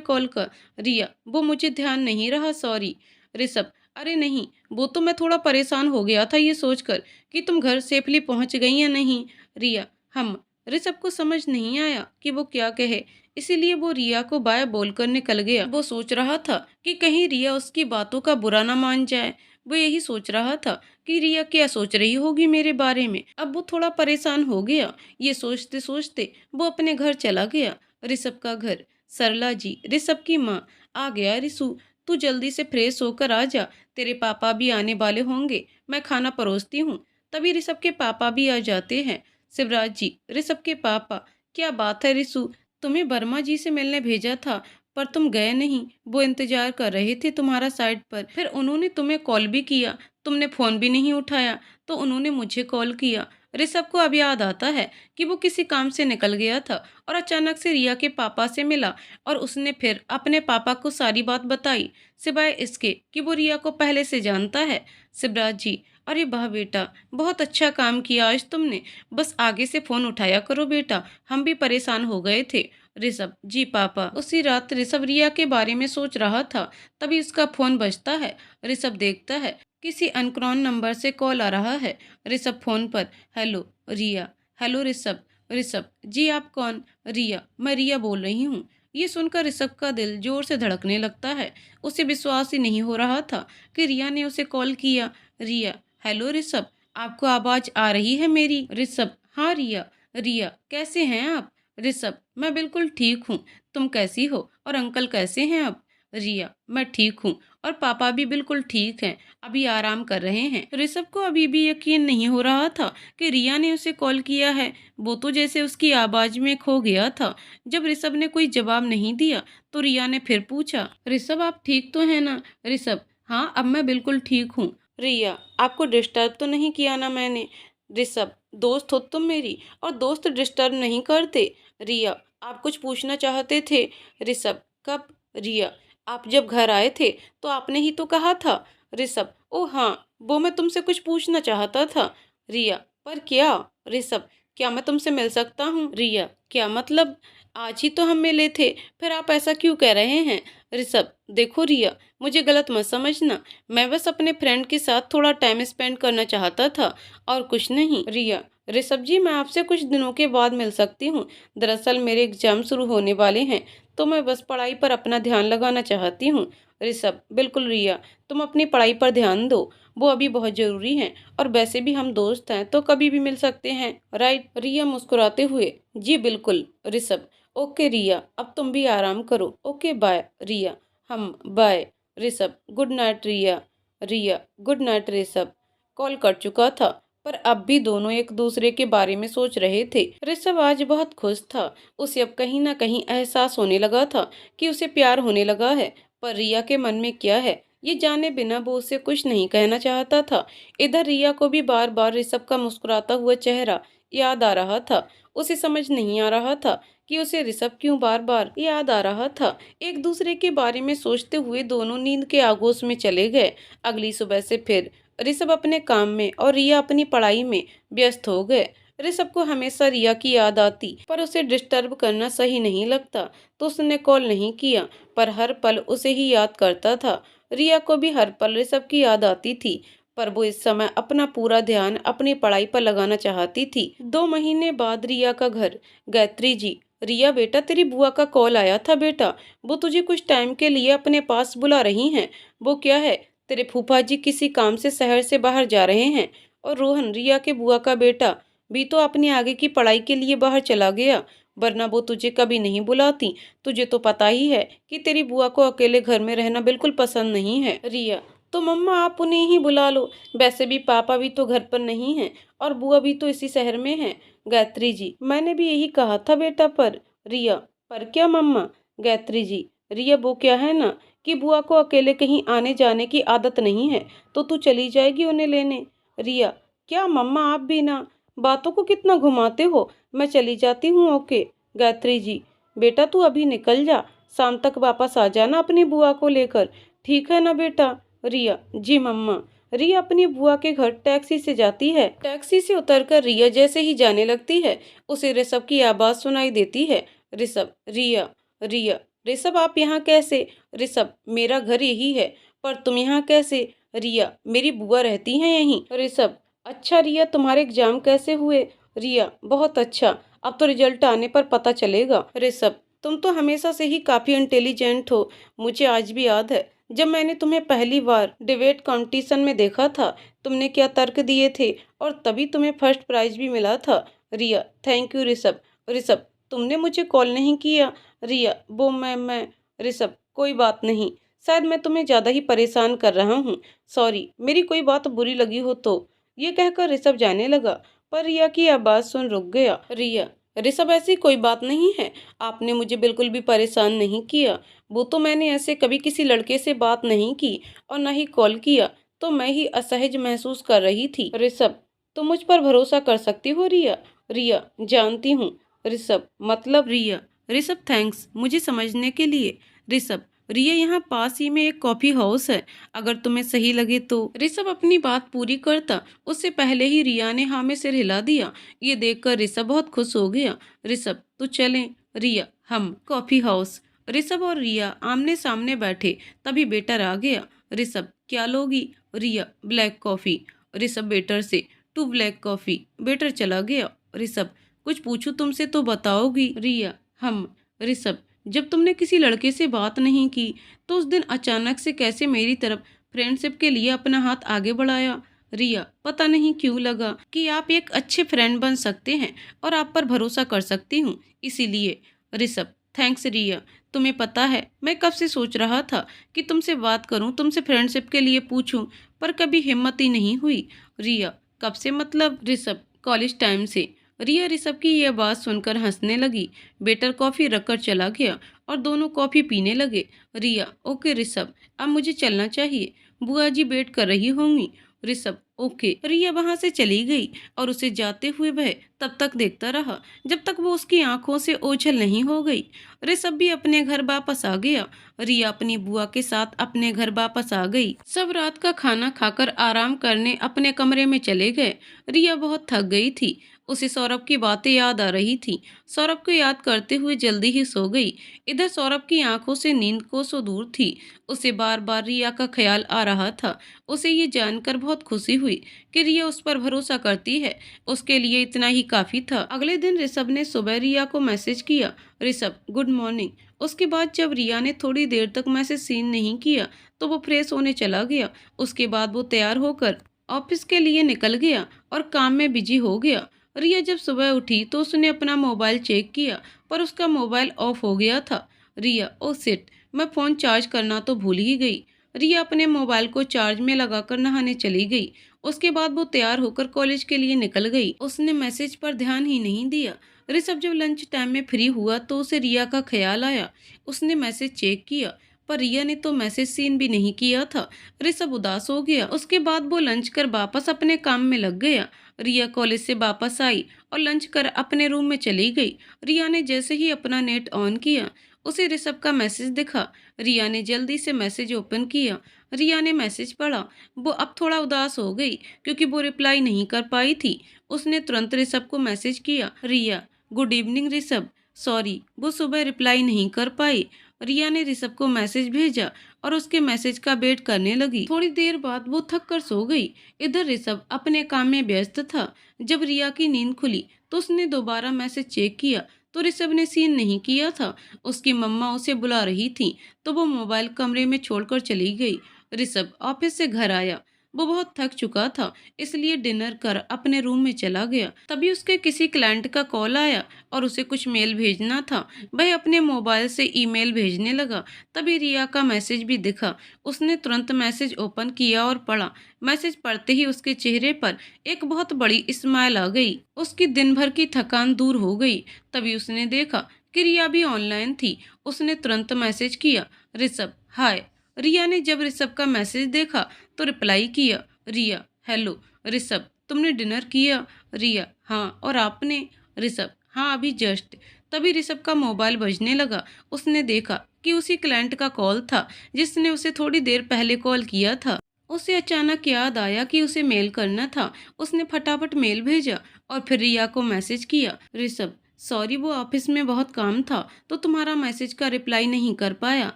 कॉल का। रिया, वो मुझे ध्यान नहीं रहा, सॉरी। ऋषभ, अरे नहीं, वो तो मैं थोड़ा परेशान हो गया था ये सोचकर कि तुम घर सेफली पहुंच गई या नहीं। रिया, हम। ऋषभ को समझ नहीं आया कि वो क्या कहे, इसीलिए वो रिया को बाय बोलकर निकल गया। वो सोच रहा था कि कहीं रिया उसकी बातों का बुरा ना मान जाए। वो यही सोच रहा था कि रिया क्या सोच रही होगी मेरे बारे में। अब वो थोड़ा परेशान हो गया। ये सोचते सोचते वो अपने घर चला गया। ऋषभ का घर। सरला जी, ऋषभ की माँ। आ गया ऋषु, तू जल्दी से फ्रेश होकर आ जा, तेरे पापा भी आने वाले होंगे, मैं खाना परोसती हूँ। तभी ऋषभ के पापा भी आ जाते हैं। शिवराज जी, ऋषभ के पापा, क्या बात है ऋषु, तुम्हें वर्मा जी से मिलने भेजा था पर तुम गए नहीं, वो इंतजार कर रहे थे तुम्हारा साइड पर। फिर उन्होंने तुम्हें कॉल भी किया, तुमने फोन भी नहीं उठाया, तो उन्होंने मुझे कॉल किया। ऋषभ को अब याद आता है कि वो किसी काम से निकल गया था और अचानक से रिया के पापा से मिला और उसने फिर अपने पापा को सारी बात बताई, सिवाय इसके कि वो रिया को पहले से जानता है। शिवराज जी, अरे वाह बेटा, बहुत अच्छा काम किया आज तुमने, बस आगे से फोन उठाया करो बेटा, हम भी परेशान हो गए थे। ऋषभ, जी पापा। उसी रात ऋषभ रिया के बारे में सोच रहा था, तभी उसका फोन बजता है। ऋषभ देखता है किसी अननोन नंबर से कॉल आ रहा है। ऋषभ फोन पर, हेलो रिया। हेलो ऋषभ। ऋषभ, जी आप कौन? रिया, मैं रिया बोल रही हूँ। ये सुनकर ऋषभ का दिल जोर से धड़कने लगता है। उसे विश्वास ही नहीं हो रहा था कि रिया ने उसे कॉल किया। रिया, हेलो ऋषभ, आपको आवाज आ रही है मेरी? ऋषभ, हाँ रिया। रिया, कैसे हैं आप? ऋषभ, मैं बिल्कुल ठीक हूँ, तुम कैसी हो और अंकल कैसे हैं अब? रिया, मैं ठीक हूँ और पापा भी बिल्कुल ठीक हैं, अभी आराम कर रहे हैं। ऋषभ को अभी भी यकीन नहीं हो रहा था कि रिया ने उसे कॉल किया है। वो तो जैसे उसकी आवाज में खो गया था। जब ऋषभ ने कोई जवाब नहीं दिया तो रिया ने फिर पूछा, ऋषभ आप ठीक तो हैं ना? ऋषभ, हाँ अब मैं बिल्कुल ठीक हूँ। रिया, आपको डिस्टर्ब तो नहीं किया ना मैंने? ऋषभ, दोस्त हो तुम मेरी और दोस्त डिस्टर्ब नहीं करते। रिया, आप कुछ पूछना चाहते थे? ऋषभ, कब? रिया, आप जब घर आए थे तो आपने ही तो कहा था। ऋषभ, ओ हाँ, वो मैं तुमसे कुछ पूछना चाहता था। रिया, पर क्या? ऋषभ, क्या मैं तुमसे मिल सकता हूँ? रिया, क्या मतलब? आज ही तो हम मिले थे, फिर आप ऐसा क्यों कह रहे हैं? ऋषभ, देखो रिया, मुझे गलत मत समझना, मैं बस अपने फ्रेंड के साथ थोड़ा टाइम स्पेंड करना चाहता था और कुछ नहीं। रिया, ऋषभ जी, मैं आपसे कुछ दिनों के बाद मिल सकती हूँ। दरअसल मेरे एग्जाम शुरू होने वाले हैं, तो मैं बस पढ़ाई पर अपना ध्यान लगाना चाहती हूँ। ऋषभ, बिल्कुल रिया, तुम अपनी पढ़ाई पर ध्यान दो, वो अभी बहुत जरूरी है। और वैसे भी हम दोस्त हैं तो कभी भी मिल सकते हैं, राइट? रिया मुस्कुराते हुए, जी बिल्कुल। ऋषभ, ओके रिया, अब तुम भी आराम करो। Okay bye Riya. Hmm bye. Rishabh, good night Riya. Riya, good night Rishabh. Call cut चुका था, पर अब भी दोनों एक दूसरे के बारे में सोच रहे थे। ऋषभ आज बहुत खुश था। उसे अब कहीं ना कहीं एहसास होने लगा था कि उसे प्यार होने लगा है। पर रिया के मन में क्या है, ये जाने बिना वो उससे कुछ नहीं कहना चाहता था। इधर रिया को भी बार बार ऋषभ का मुस्कुराता हुआ चेहरा याद आ रहा था। उसे समझ नहीं आ रहा था कि उसे ऋषभ क्यों बार बार याद आ रहा था। एक दूसरे के बारे में सोचते हुए दोनों नींद के आगोश में चले गए। अगली सुबह से फिर ऋषभ अपने काम में और रिया अपनी पढ़ाई में व्यस्त हो गए। ऋषभ को हमेशा रिया की याद आती, पर उसे डिस्टर्ब करना सही नहीं लगता, तो उसने कॉल नहीं किया। पर हर पल उसे ही याद करता था। रिया को भी हर पल ऋषभ की याद आती थी, पर वो इस समय अपना पूरा ध्यान अपनी पढ़ाई पर लगाना चाहती थी। 2 महीने बाद रिया का घर। गायत्री जी, रिया बेटा, तेरी बुआ का कॉल आया था बेटा, वो तुझे कुछ टाइम के लिए अपने पास बुला रही हैं। वो क्या है, तेरे फूफा जी किसी काम से शहर से बाहर जा रहे हैं, और रोहन, रिया के बुआ का बेटा, भी तो अपनी आगे की पढ़ाई के लिए बाहर चला गया, वरना वो तुझे कभी नहीं बुलाती। तुझे तो पता ही है कि तेरी बुआ को अकेले घर में रहना बिल्कुल पसंद नहीं है। रिया, तो मम्मा आप उन्हें ही बुला लो, वैसे भी पापा भी तो घर पर नहीं है और बुआ भी तो इसी शहर में है। गायत्री जी, मैंने भी यही कहा था बेटा। पर रिया, पर क्या मम्मा? गायत्री जी, रिया वो क्या है ना कि बुआ को अकेले कहीं आने जाने की आदत नहीं है, तो तू चली जाएगी उन्हें लेने। रिया, क्या मम्मा आप भी ना, बातों को कितना घुमाते हो, मैं चली जाती हूँ, ओके। गायत्री जी, बेटा तू अभी निकल जा, शाम तक वापस आ जाना अपनी बुआ को लेकर, ठीक है ना बेटा? रिया, जी मम्मा। रिया अपनी बुआ के घर टैक्सी से जाती है। टैक्सी से उतरकर रिया जैसे ही जाने लगती है, उसे ऋषभ की आवाज सुनाई देती है। ऋषभ, रिया। रिया, ऋषभ आप यहाँ कैसे? ऋषभ, मेरा घर यही है, पर तुम यहाँ कैसे? रिया, मेरी बुआ रहती हैं यहीं। ऋषभ, अच्छा रिया, तुम्हारे एग्जाम कैसे हुए? रिया, बहुत अच्छा, अब तो रिजल्ट आने पर पता चलेगा। ऋषभ, तुम तो हमेशा से ही काफी इंटेलिजेंट हो, मुझे आज भी याद है जब मैंने तुम्हें पहली बार डिबेट कंपटीशन में देखा था, तुमने क्या तर्क दिए थे, और तभी तुम्हें फर्स्ट प्राइज भी मिला था। रिया, थैंक यू ऋषभ। ऋषभ, तुमने मुझे कॉल नहीं किया। रिया, वो मैं ऋषभ, कोई बात नहीं, शायद मैं तुम्हें ज़्यादा ही परेशान कर रहा हूँ, सॉरी, मेरी कोई बात बुरी लगी हो तो। ये कहकर ऋषभ जाने लगा, पर रिया की आवाज़ सुन रुक गया। रिया, ऋषभ ऐसी कोई बात नहीं है, आपने मुझे बिल्कुल भी परेशान नहीं किया, वो तो मैंने ऐसे कभी किसी लड़के से बात नहीं की और न ही कॉल किया, तो मैं ही असहज महसूस कर रही थी। ऋषभ, तुम मुझ पर भरोसा कर सकती हो रिया। रिया, जानती हूँ। ऋषभ, मतलब? रिया, ऋषभ थैंक्स मुझे समझने के लिए। ऋषभ, रिया यहाँ पास ही में एक कॉफी हाउस है, अगर तुम्हें सही लगे तो। ऋषभ अपनी बात पूरी करता उससे पहले ही रिया ने हाँ में सिर हिला दिया। ये देखकर ऋषभ बहुत खुश हो गया। ऋषभ, तो चलें? रिया, हम कॉफी हाउस। ऋषभ और रिया आमने सामने बैठे, तभी वेटर आ गया। ऋषभ, क्या लोगी? रिया, ब्लैक कॉफी। ऋषभ वेटर से, 2 ब्लैक कॉफी। वेटर चला गया। ऋषभ, कुछ पूछूं तुमसे तो बताओगी? रिया, हम। ऋषभ, जब तुमने किसी लड़के से बात नहीं की तो उस दिन अचानक से कैसे मेरी तरफ फ्रेंडशिप के लिए अपना हाथ आगे बढ़ाया? रिया, पता नहीं क्यों लगा कि आप एक अच्छे फ्रेंड बन सकते हैं और आप पर भरोसा कर सकती हूँ, इसीलिए। ऋषभ, थैंक्स रिया, तुम्हें पता है मैं कब से सोच रहा था कि तुमसे बात करूं, तुमसे फ्रेंडशिप के लिए पूछूं, पर कभी हिम्मत ही नहीं हुई। रिया, कब से मतलब? ऋषभ, कॉलेज टाइम से। रिया ऋषभ की यह बात सुनकर हंसने लगी। वेटर कॉफी रखकर चला गया और दोनों कॉफी पीने लगे। रिया, ओके ऋषभ, अब मुझे चलना चाहिए, बुआ जी वेट कर रही होंगी। ऋषभ ओके। रिया वहां से चली गई और उसे जाते हुए वह तब तक देखता रहा जब तक वो उसकी आंखों से ओझल नहीं हो गई। ऋषभ भी अपने घर वापस आ गया। रिया अपनी बुआ के साथ अपने घर वापस आ गई। सब रात का खाना खाकर आराम करने अपने कमरे में चले गए। रिया बहुत थक गई थी। उसे सौरभ की बातें याद आ रही थी। सौरभ को याद करते हुए जल्दी ही सो गई। इधर सौरभ की आंखों से नींद कोसों दूर थी। उसे बार बार रिया का ख्याल आ रहा था। उसे ये जानकर बहुत खुशी हुई कि रिया उस पर भरोसा करती है। उसके लिए इतना ही काफी था। अगले दिन ऋषभ ने सुबह रिया को मैसेज किया, ऋषभ गुड मॉर्निंग। उसके बाद जब रिया ने थोड़ी देर तक मैसेज सीन नहीं किया तो वो फ्रेश होने चला गया। उसके बाद वो तैयार होकर ऑफिस के लिए निकल गया और काम में बिजी हो गया। रिया जब सुबह उठी तो उसने अपना मोबाइल चेक किया पर उसका मोबाइल ऑफ हो गया था। रिया ओ शिट, मैं फ़ोन चार्ज करना तो भूल ही गई। रिया अपने मोबाइल को चार्ज में लगाकर नहाने चली गई। उसके बाद वो तैयार होकर कॉलेज के लिए निकल गई। उसने मैसेज पर ध्यान ही नहीं दिया। ऋषभ जब लंच टाइम में फ्री हुआ तो उसे रिया का ख्याल आया। उसने मैसेज चेक किया पर रिया ने तो मैसेज सीन भी नहीं किया था। ऋषभ उदास हो गया। उसके बाद वो लंच कर वापस अपने काम में लग गया। रिया कॉलेज से वापस आई और लंच कर अपने रूम में चली गई। रिया ने जैसे ही अपना नेट ऑन किया उसे ऋषभ का मैसेज दिखा। रिया ने जल्दी से मैसेज ओपन किया। रिया ने मैसेज पढ़ा। वो अब थोड़ा उदास हो गई क्योंकि वो रिप्लाई नहीं कर पाई थी। उसने तुरंत ऋषभ को मैसेज किया, रिया गुड इवनिंग ऋषभ, सॉरी वो सुबह रिप्लाई नहीं कर पाई। रिया ने ऋषभ को मैसेज भेजा और उसके मैसेज का वेट करने लगी। थोड़ी देर बाद वो थक कर सो गई। इधर ऋषभ अपने काम में व्यस्त था। जब रिया की नींद खुली तो उसने दोबारा मैसेज चेक किया तो ऋषभ ने सीन नहीं किया था। उसकी मम्मा उसे बुला रही थी तो वो मोबाइल कमरे में छोड़कर चली गई। ऋषभ ऑफिस से घर आया। वो बहुत थक चुका था इसलिए डिनर कर अपने रूम में चला गया। तभी उसके किसी क्लाइंट का कॉल आया और उसे कुछ मेल भेजना था। वह अपने मोबाइल से ईमेल भेजने लगा। तभी रिया का मैसेज भी दिखा। उसने तुरंत मैसेज ओपन किया और पढ़ा। मैसेज पढ़ते ही उसके चेहरे पर एक बहुत बड़ी स्माइल आ गई। उसकी दिन भर की थकान दूर हो गई। तभी उसने देखा कि रिया भी ऑनलाइन थी। उसने तुरंत मैसेज किया, ऋषभ हाय। रिया ने जब ऋषभ का मैसेज देखा तो रिप्लाई किया, रिया हेलो। ऋषभ तुमने डिनर किया? रिया हाँ, और आपने? ऋषभ हाँ अभी जस्ट। तभी ऋषभ का मोबाइल बजने लगा। उसने देखा कि उसी क्लाइंट का कॉल था जिसने उसे थोड़ी देर पहले कॉल किया था। उसे अचानक याद आया कि उसे मेल करना था। उसने फटाफट मेल भेजा और फिर रिया को मैसेज किया, ऋषभ सॉरी वो ऑफिस में बहुत काम था तो तुम्हारा मैसेज का रिप्लाई नहीं कर पाया।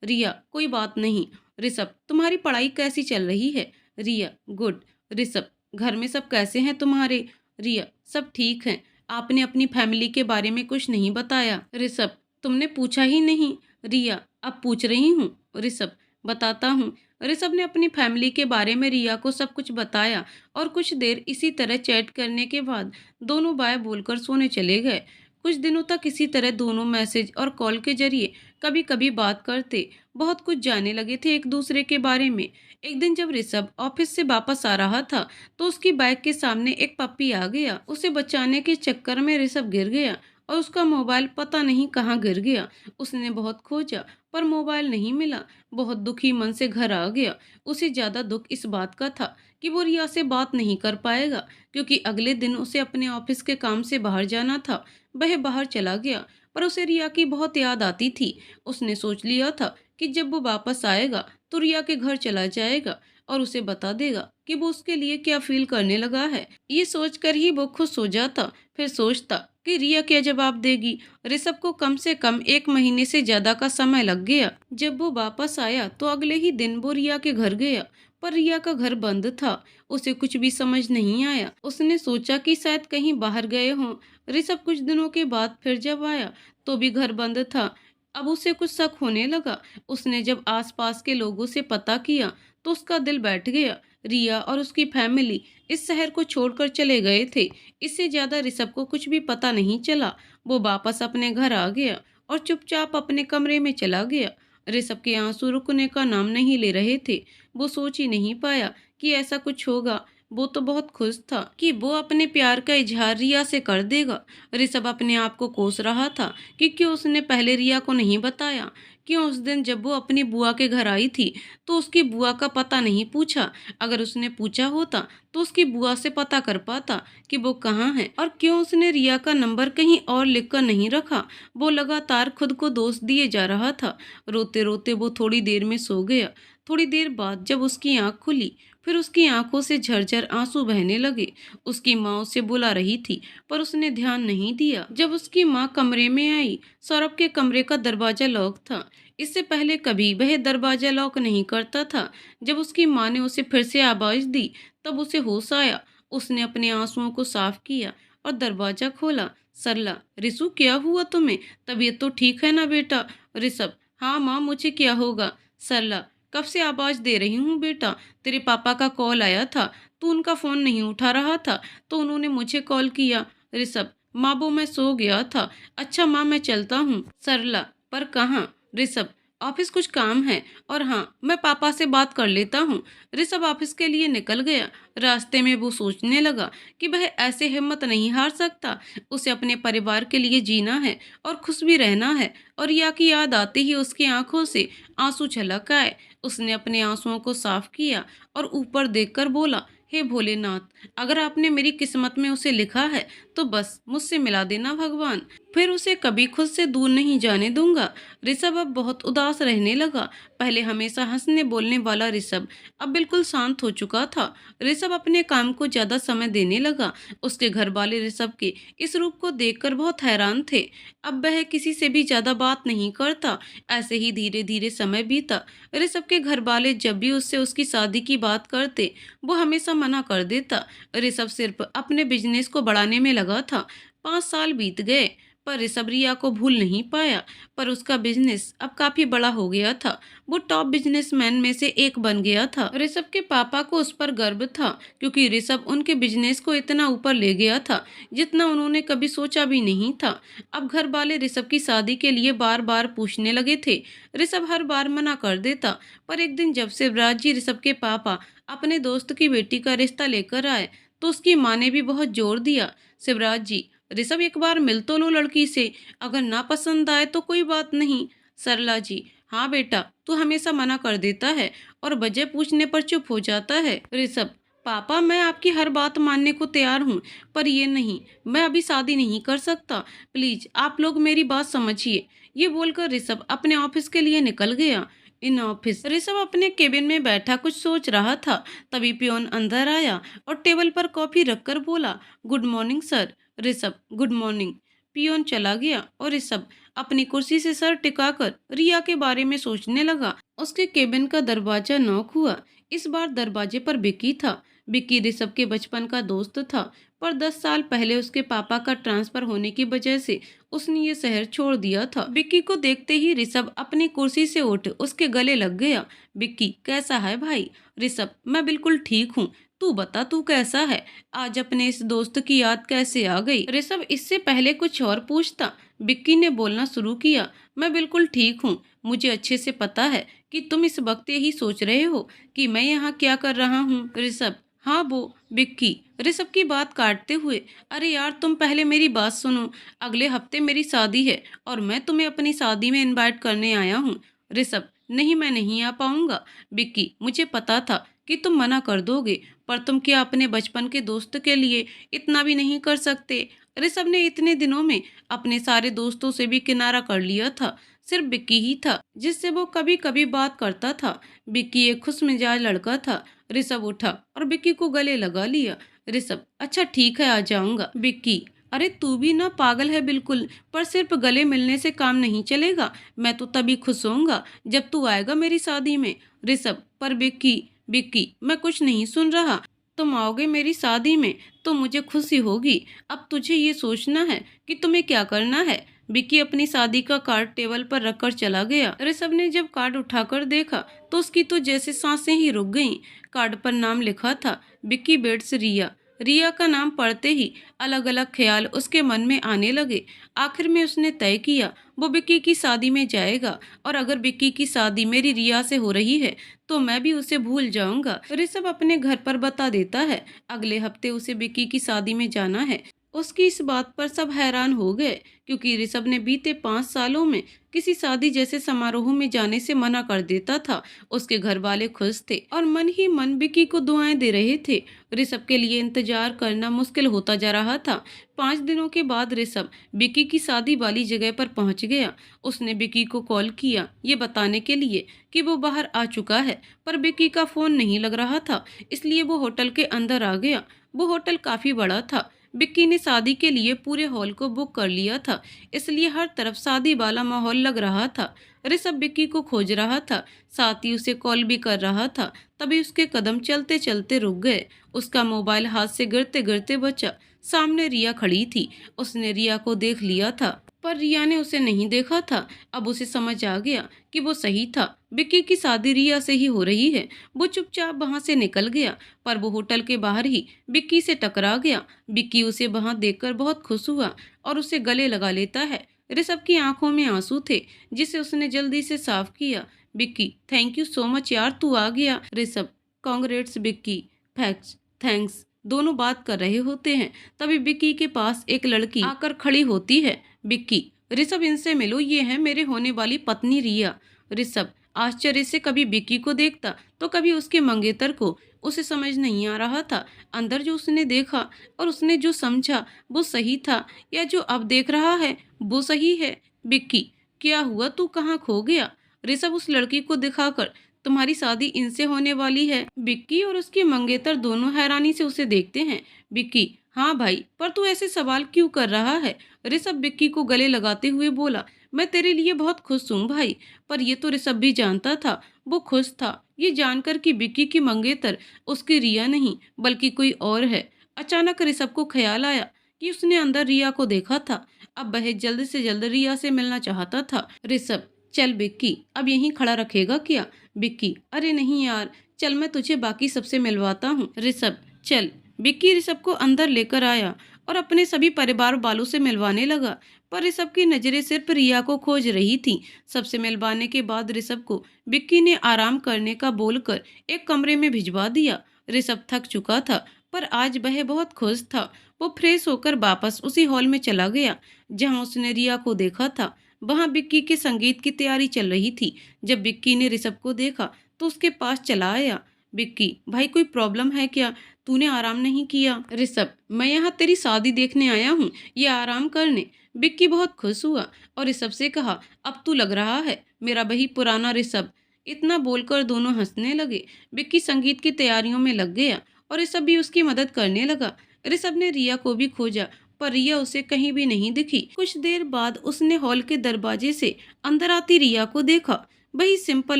रिया कोई बात नहीं। ऋषभ तुम्हारी पढ़ाई कैसी चल रही है? रिया गुड। ऋषभ घर में सब कैसे हैं तुम्हारे? रिया सब ठीक हैं। आपने अपनी फैमिली के बारे में कुछ नहीं बताया। ऋषभ तुमने पूछा ही नहीं। रिया अब पूछ रही हूँ। ऋषभ बताता हूँ। ऋषभ ने अपनी फैमिली के बारे में रिया को सब कुछ बताया और कुछ देर इसी तरह चैट करने के बाद दोनों बाय बोलकर सोने चले गए। कुछ दिनों तक इसी तरह दोनों मैसेज और कॉल के जरिए कभी कभी बात करते, बहुत कुछ जानने लगे थे एक दूसरे के बारे में। एक दिन जब ऋषभ ऑफिस से वापस आ रहा था तो उसकी बाइक के सामने एक पप्पी आ गया। उसे बचाने के चक्कर में ऋषभ गिर गया और उसका मोबाइल पता नहीं कहाँ गिर गया। उसने बहुत खोजा पर मोबाइल नहीं मिला। बहुत दुखी मन से घर आ गया। उसे ज्यादा दुख इस बात का था कि वो रिया से बात नहीं कर पाएगा क्योंकि अगले दिन उसे अपने ऑफिस के काम से बाहर जाना था। वह बाहर चला गया पर उसे रिया की बहुत याद आती थी। उसने सोच लिया था कि जब वो वापस आएगा तो रिया के घर चला जाएगा और उसे बता देगा कि वो उसके लिए क्या फील करने लगा है। ये सोचकर ही वो खुश हो जाता। फिर सोचता कि रिया क्या जवाब देगी। ऋषभ को कम से कम 1 महीने से ज्यादा का समय लग गया। जब वो वापस आया तो अगले ही दिन वो रिया के घर गया पर रिया का घर बंद था। उसे कुछ भी समझ नहीं आया। उसने सोचा कि शायद कहीं बाहर गए हों। ऋषभ कुछ दिनों के बाद फिर जब आया तो भी घर बंद था। अब उसे कुछ शक होने लगा। उसने जब आसपास के लोगों से पता किया तो उसका दिल बैठ गया। रिया और उसकी फैमिली इस शहर को छोड़कर चले गए थे। इससे ज्यादा ऋषभ को कुछ भी पता नहीं चला। वो वापस अपने घर आ गया और चुपचाप अपने कमरे में चला गया। ऋषभ के आंसू रुकने का नाम नहीं ले रहे थे। वो सोच ही नहीं पाया कि ऐसा कुछ होगा। वो तो बहुत खुश था कि वो अपने प्यार का इजहार रिया से कर देगा। ऋषभ अपने आप को कोस रहा था कि क्यों उसने पहले रिया को नहीं बताया, क्यों उस दिन जब वो अपनी बुआ के घर आई थी तो उसकी बुआ का पता नहीं पूछा। अगर उसने पूछा होता तो उसकी बुआ से पता कर पाता कि वो कहाँ है, और क्यों उसने रिया का नंबर कहीं और लिख कर नहीं रखा। वो लगातार खुद को दोष दिए जा रहा था। रोते रोते वो थोड़ी देर में सो गया। थोड़ी देर बाद जब उसकी आंख खुली, फिर उसकी आंखों से झरझर आंसू बहने लगे। उसकी माँ उसे बुला रही थी पर उसने ध्यान नहीं दिया। जब उसकी माँ कमरे में आई, सौरभ के कमरे का दरवाजा लॉक था। इससे पहले कभी वह दरवाजा लॉक नहीं करता था। जब उसकी माँ ने उसे फिर से आवाज दी तब उसे होश आया। उसने अपने आंसुओं को साफ किया और दरवाजा खोला। सरला, रिसु क्या हुआ तुम्हें? तबीयत तो ठीक है ना बेटा? ऋषभ, हाँ माँ, मुझे क्या होगा? सरला, कब से आवाज दे रही हूँ बेटा, तेरे पापा का कॉल आया था, तू उनका फोन नहीं उठा रहा था तो उन्होंने मुझे कॉल किया। ऋषभ, माँ वो मैं सो गया था। अच्छा माँ, मैं चलता हूँ। सरला, पर कहाँ? ऋषभ, ऑफिस कुछ काम है, और हाँ मैं पापा से बात कर लेता हूँ। ऋषभ ऑफिस के लिए निकल गया। रास्ते में वो सोचने लगा कि वह ऐसे हिम्मत नहीं हार सकता। उसे अपने परिवार के लिए जीना है और खुश भी रहना है। और रिया की याद आते ही उसकी आंखों से आंसू छलक आए। उसने अपने आंसुओं को साफ किया और ऊपर देखकर बोला, हे भोलेनाथ, अगर आपने मेरी किस्मत में उसे लिखा है तो बस मुझसे मिला देना भगवान, फिर उसे कभी खुद से दूर नहीं जाने दूंगा। ऋषभ अब बहुत उदास रहने लगा। पहले हमेशा हंसने बोलने वाला ऋषभ अब बिल्कुल शांत हो चुका था। ऋषभ अपने काम को ज्यादा समय देने लगा। उसके घर वाले ऋषभ के इस रूप को देखकर बहुत हैरान थे। अब वह किसी से भी ज्यादा बात नहीं करता। ऐसे ही धीरे धीरे समय बीता। ऋषभ के घर वाले जब भी उससे उसकी शादी की बात करते वो हमेशा मना कर देता। ऋषभ सिर्फ अपने बिजनेस को बढ़ाने में लगा था। 5 साल बीत गए पर ऋषभ रिया को भूल नहीं पाया। पर उसका बिजनेस अब काफी बड़ा हो गया था। वो टॉप बिजनेसमैन में से एक बन गया था। ऋषभ के पापा को उस पर गर्व था क्योंकि ऋषभ उनके बिजनेस को इतना ऊपर ले गया था जितना उन्होंने कभी सोचा भी नहीं था। अब घर वाले ऋषभ की शादी के लिए बार बार पूछने लगे थे। ऋषभ हर बार मना कर देता। पर एक दिन जब शिवराज जी, ऋषभ के पापा, अपने दोस्त की बेटी का रिश्ता लेकर आए तो उसकी माँ ने भी बहुत जोर दिया, शिवराज जी, ऋषभ एक बार मिल तो लो लड़की से, अगर ना पसंद आए तो कोई बात नहीं। सरला जी, हाँ बेटा, तू हमेशा मना कर देता है और वजह पूछने पर चुप हो जाता है। ऋषभ, पापा मैं आपकी हर बात मानने को तैयार हूँ, पर ये नहीं, मैं अभी शादी नहीं कर सकता, प्लीज आप लोग मेरी बात समझिए। ये बोलकर ऋषभ अपने ऑफिस के लिए निकल गया। इन ऑफिस, ऋषभ अपने केबिन में बैठा कुछ सोच रहा था। तभी पियोन अंदर आया और टेबल पर कॉफी रखकर बोला, good morning sir. Rishabh, good morning. Peon चला गया और ऋषभ अपनी कुर्सी से सर टिकाकर रिया के बारे में सोचने लगा। उसके केबिन का दरवाजा नॉक हुआ। इस बार दरवाजे पर विक्की था। विक्की ऋषभ के बचपन का दोस्त था, पर 10 साल पहले उसके पापा का ट्रांसफर होने की वजह से उसने ये शहर छोड़ दिया था। विक्की को देखते ही ऋषभ अपनी कुर्सी से उठ उसके गले लग गया। विक्की, कैसा है भाई? ऋषभ, मैं बिल्कुल ठीक हूँ, तू बता तू कैसा है? आज अपने इस दोस्त की याद कैसे आ गई? ऋषभ इससे पहले कुछ और पूछता, विक्की ने बोलना शुरू किया, मैं बिल्कुल ठीक हूँ, मुझे अच्छे से पता है कि तुम इस वक्त यही सोच रहे हो कि मैं यहाँ क्या कर रहा हूँ। ऋषभ, हाँ वो। विक्की ऋषभ की बात काटते हुए, अरे यार तुम पहले मेरी बात सुनो, अगले हफ्ते मेरी शादी है और मैं तुम्हें अपनी शादी में इनवाइट करने आया हूँ। ऋषभ, नहीं मैं नहीं आ पाऊंगा। विक्की, मुझे पता था कि तुम मना कर दोगे, पर तुम क्या अपने बचपन के दोस्त के लिए इतना भी नहीं कर सकते? ऋषभ ने इतने दिनों में अपने सारे दोस्तों से भी किनारा कर लिया था। सिर्फ विक्की ही था जिससे वो कभी कभी बात करता था। विक्की एक खुश मिजाज लड़का था। ऋषभ उठा और विक्की को गले लगा लिया। ऋषभ, अच्छा ठीक है, आ जाऊंगा। विक्की, अरे तू भी ना पागल है बिल्कुल, पर सिर्फ गले मिलने से काम नहीं चलेगा, मैं तो तभी खुश होऊंगा जब तू आएगा मेरी शादी में। ऋषभ, पर विक्की, विक्की मैं कुछ नहीं सुन रहा, तुम आओगे मेरी शादी में तो मुझे खुशी होगी। अब तुझे ये सोचना है कि तुम्हें क्या करना है। विक्की अपनी शादी का कार्ड टेबल पर रखकर चला गया। ऋषभ ने जब कार्ड उठाकर देखा तो उसकी तो जैसे सांसें ही रुक गईं। कार्ड पर नाम लिखा था, विक्की बेट्स रिया। रिया का नाम पढ़ते ही अलग अलग ख्याल उसके मन में आने लगे। आखिर में उसने तय किया वो विक्की की शादी में जाएगा, और अगर विक्की की शादी मेरी रिया से हो रही है तो मैं भी उसे भूल जाऊंगा। ऋषभ अपने घर पर बता देता है अगले हफ्ते उसे विक्की की शादी में जाना है। उसकी इस बात पर सब हैरान हो गए, क्योंकि ऋषभ ने बीते 5 सालों में किसी शादी जैसे समारोह में जाने से मना कर देता था। उसके घर वाले खुश थे और मन ही मन विक्की को दुआएं दे रहे थे। ऋषभ के लिए इंतजार करना मुश्किल होता जा रहा था। 5 दिनों के बाद ऋषभ विक्की की शादी वाली जगह पर पहुंच गया। उसने विक्की को कॉल किया ये बताने के लिए कि वो बाहर आ चुका है, पर विक्की का फोन नहीं लग रहा था, इसलिए वो होटल के अंदर आ गया। वो होटल काफी बड़ा था। विक्की ने शादी के लिए पूरे हॉल को बुक कर लिया था, इसलिए हर तरफ शादी वाला माहौल लग रहा था। ऋषभ विक्की को खोज रहा था, साथ ही उसे कॉल भी कर रहा था। तभी उसके कदम चलते चलते रुक गए। उसका मोबाइल हाथ से गिरते गिरते बचा। सामने रिया खड़ी थी। उसने रिया को देख लिया था, पर रिया ने उसे नहीं देखा था। अब उसे समझ आ गया कि वो सही था, विक्की की शादी रिया से ही हो रही है। वो चुपचाप वहां से निकल गया, पर वो होटल के बाहर ही विक्की से टकरा गया। विक्की उसे वहां देखकर बहुत खुश हुआ और उसे गले लगा लेता है। ऋषभ की आंखों में आंसू थे, जिसे उसने जल्दी से साफ किया। Vicky, thank you so much यार, तू आ गया। Rishabh, congrats Vicky. Thanks thanks दोनों बात कर रहे होते हैं, तभी विक्की के पास एक लड़की आकर खड़ी होती है। विक्की, ऋषभ इनसे मिलो, ये है मेरे होने वाली पत्नी रिया। ऋषभ आश्चर्य से कभी विक्की को देखता तो कभी उसके मंगेतर को। उसे समझ नहीं आ रहा था अंदर जो उसने देखा और उसने जो समझा वो सही था, या जो अब देख रहा है वो सही है। विक्की, क्या हुआ, तू कहाँ खो गया? ऋषभ उस लड़की को दिखाकर, तुम्हारी शादी इनसे होने वाली है। विक्की और उसके मंगेतर दोनों हैरानी से उसे देखते हैं। विक्की, हाँ भाई, पर तू ऐसे सवाल क्यों कर रहा है? ऋषभ विक्की को गले लगाते हुए बोला, मैं तेरे लिए बहुत खुश हूँ भाई। पर ये तो ऋषभ भी जानता था। वो खुश था ये जानकर कि विक्की की मंगेतर उसकी रिया नहीं बल्कि कोई और है। अचानक ऋषभ को ख्याल आया कि उसने अंदर रिया को देखा था। अब वह जल्द से जल्द रिया से मिलना चाहता था। ऋषभ, चल विक्की, अब यहीं खड़ा रखेगा क्या? विक्की, अरे नहीं यार, चल मैं तुझे बाकी सबसे मिलवाता हूँ। ऋषभ, चल। विक्की ऋषभ को अंदर लेकर आया और अपने सभी परिवार वालों से मिलवाने लगा, पर ऋषभ की नजरें सिर्फ रिया को खोज रही थी। सबसे मिलवाने के बाद ऋषभ को विक्की ने आराम करने का बोलकर एक कमरे में भिजवा दिया। ऋषभ थक चुका था, पर आज वह बहुत खुश था। वो फ्रेश होकर वापस उसी हॉल में चला गया जहां उसने रिया को देखा था। वहां विक्की के संगीत की तैयारी चल रही थी। जब विक्की ने ऋषभ को देखा तो उसके पास चला आया। विक्की, भाई कोई प्रॉब्लम है क्या? तूने आराम नहीं किया? ऋषभ, मैं यहाँ तेरी शादी देखने आया हूँ, ये आराम करने। विक्की बहुत खुश हुआ और ऋषभ से कहा, अब तू लग रहा है मेरा वही पुराना ऋषभ। इतना बोलकर दोनों हंसने लगे। विक्की संगीत की तैयारियों में लग गया और ऋषभ भी उसकी मदद करने लगा। ऋषभ ने रिया को भी खोजा, पर रिया उसे कहीं भी नहीं दिखी। कुछ देर बाद उसने हॉल के दरवाजे से अंदर आती रिया को देखा। वही सिंपल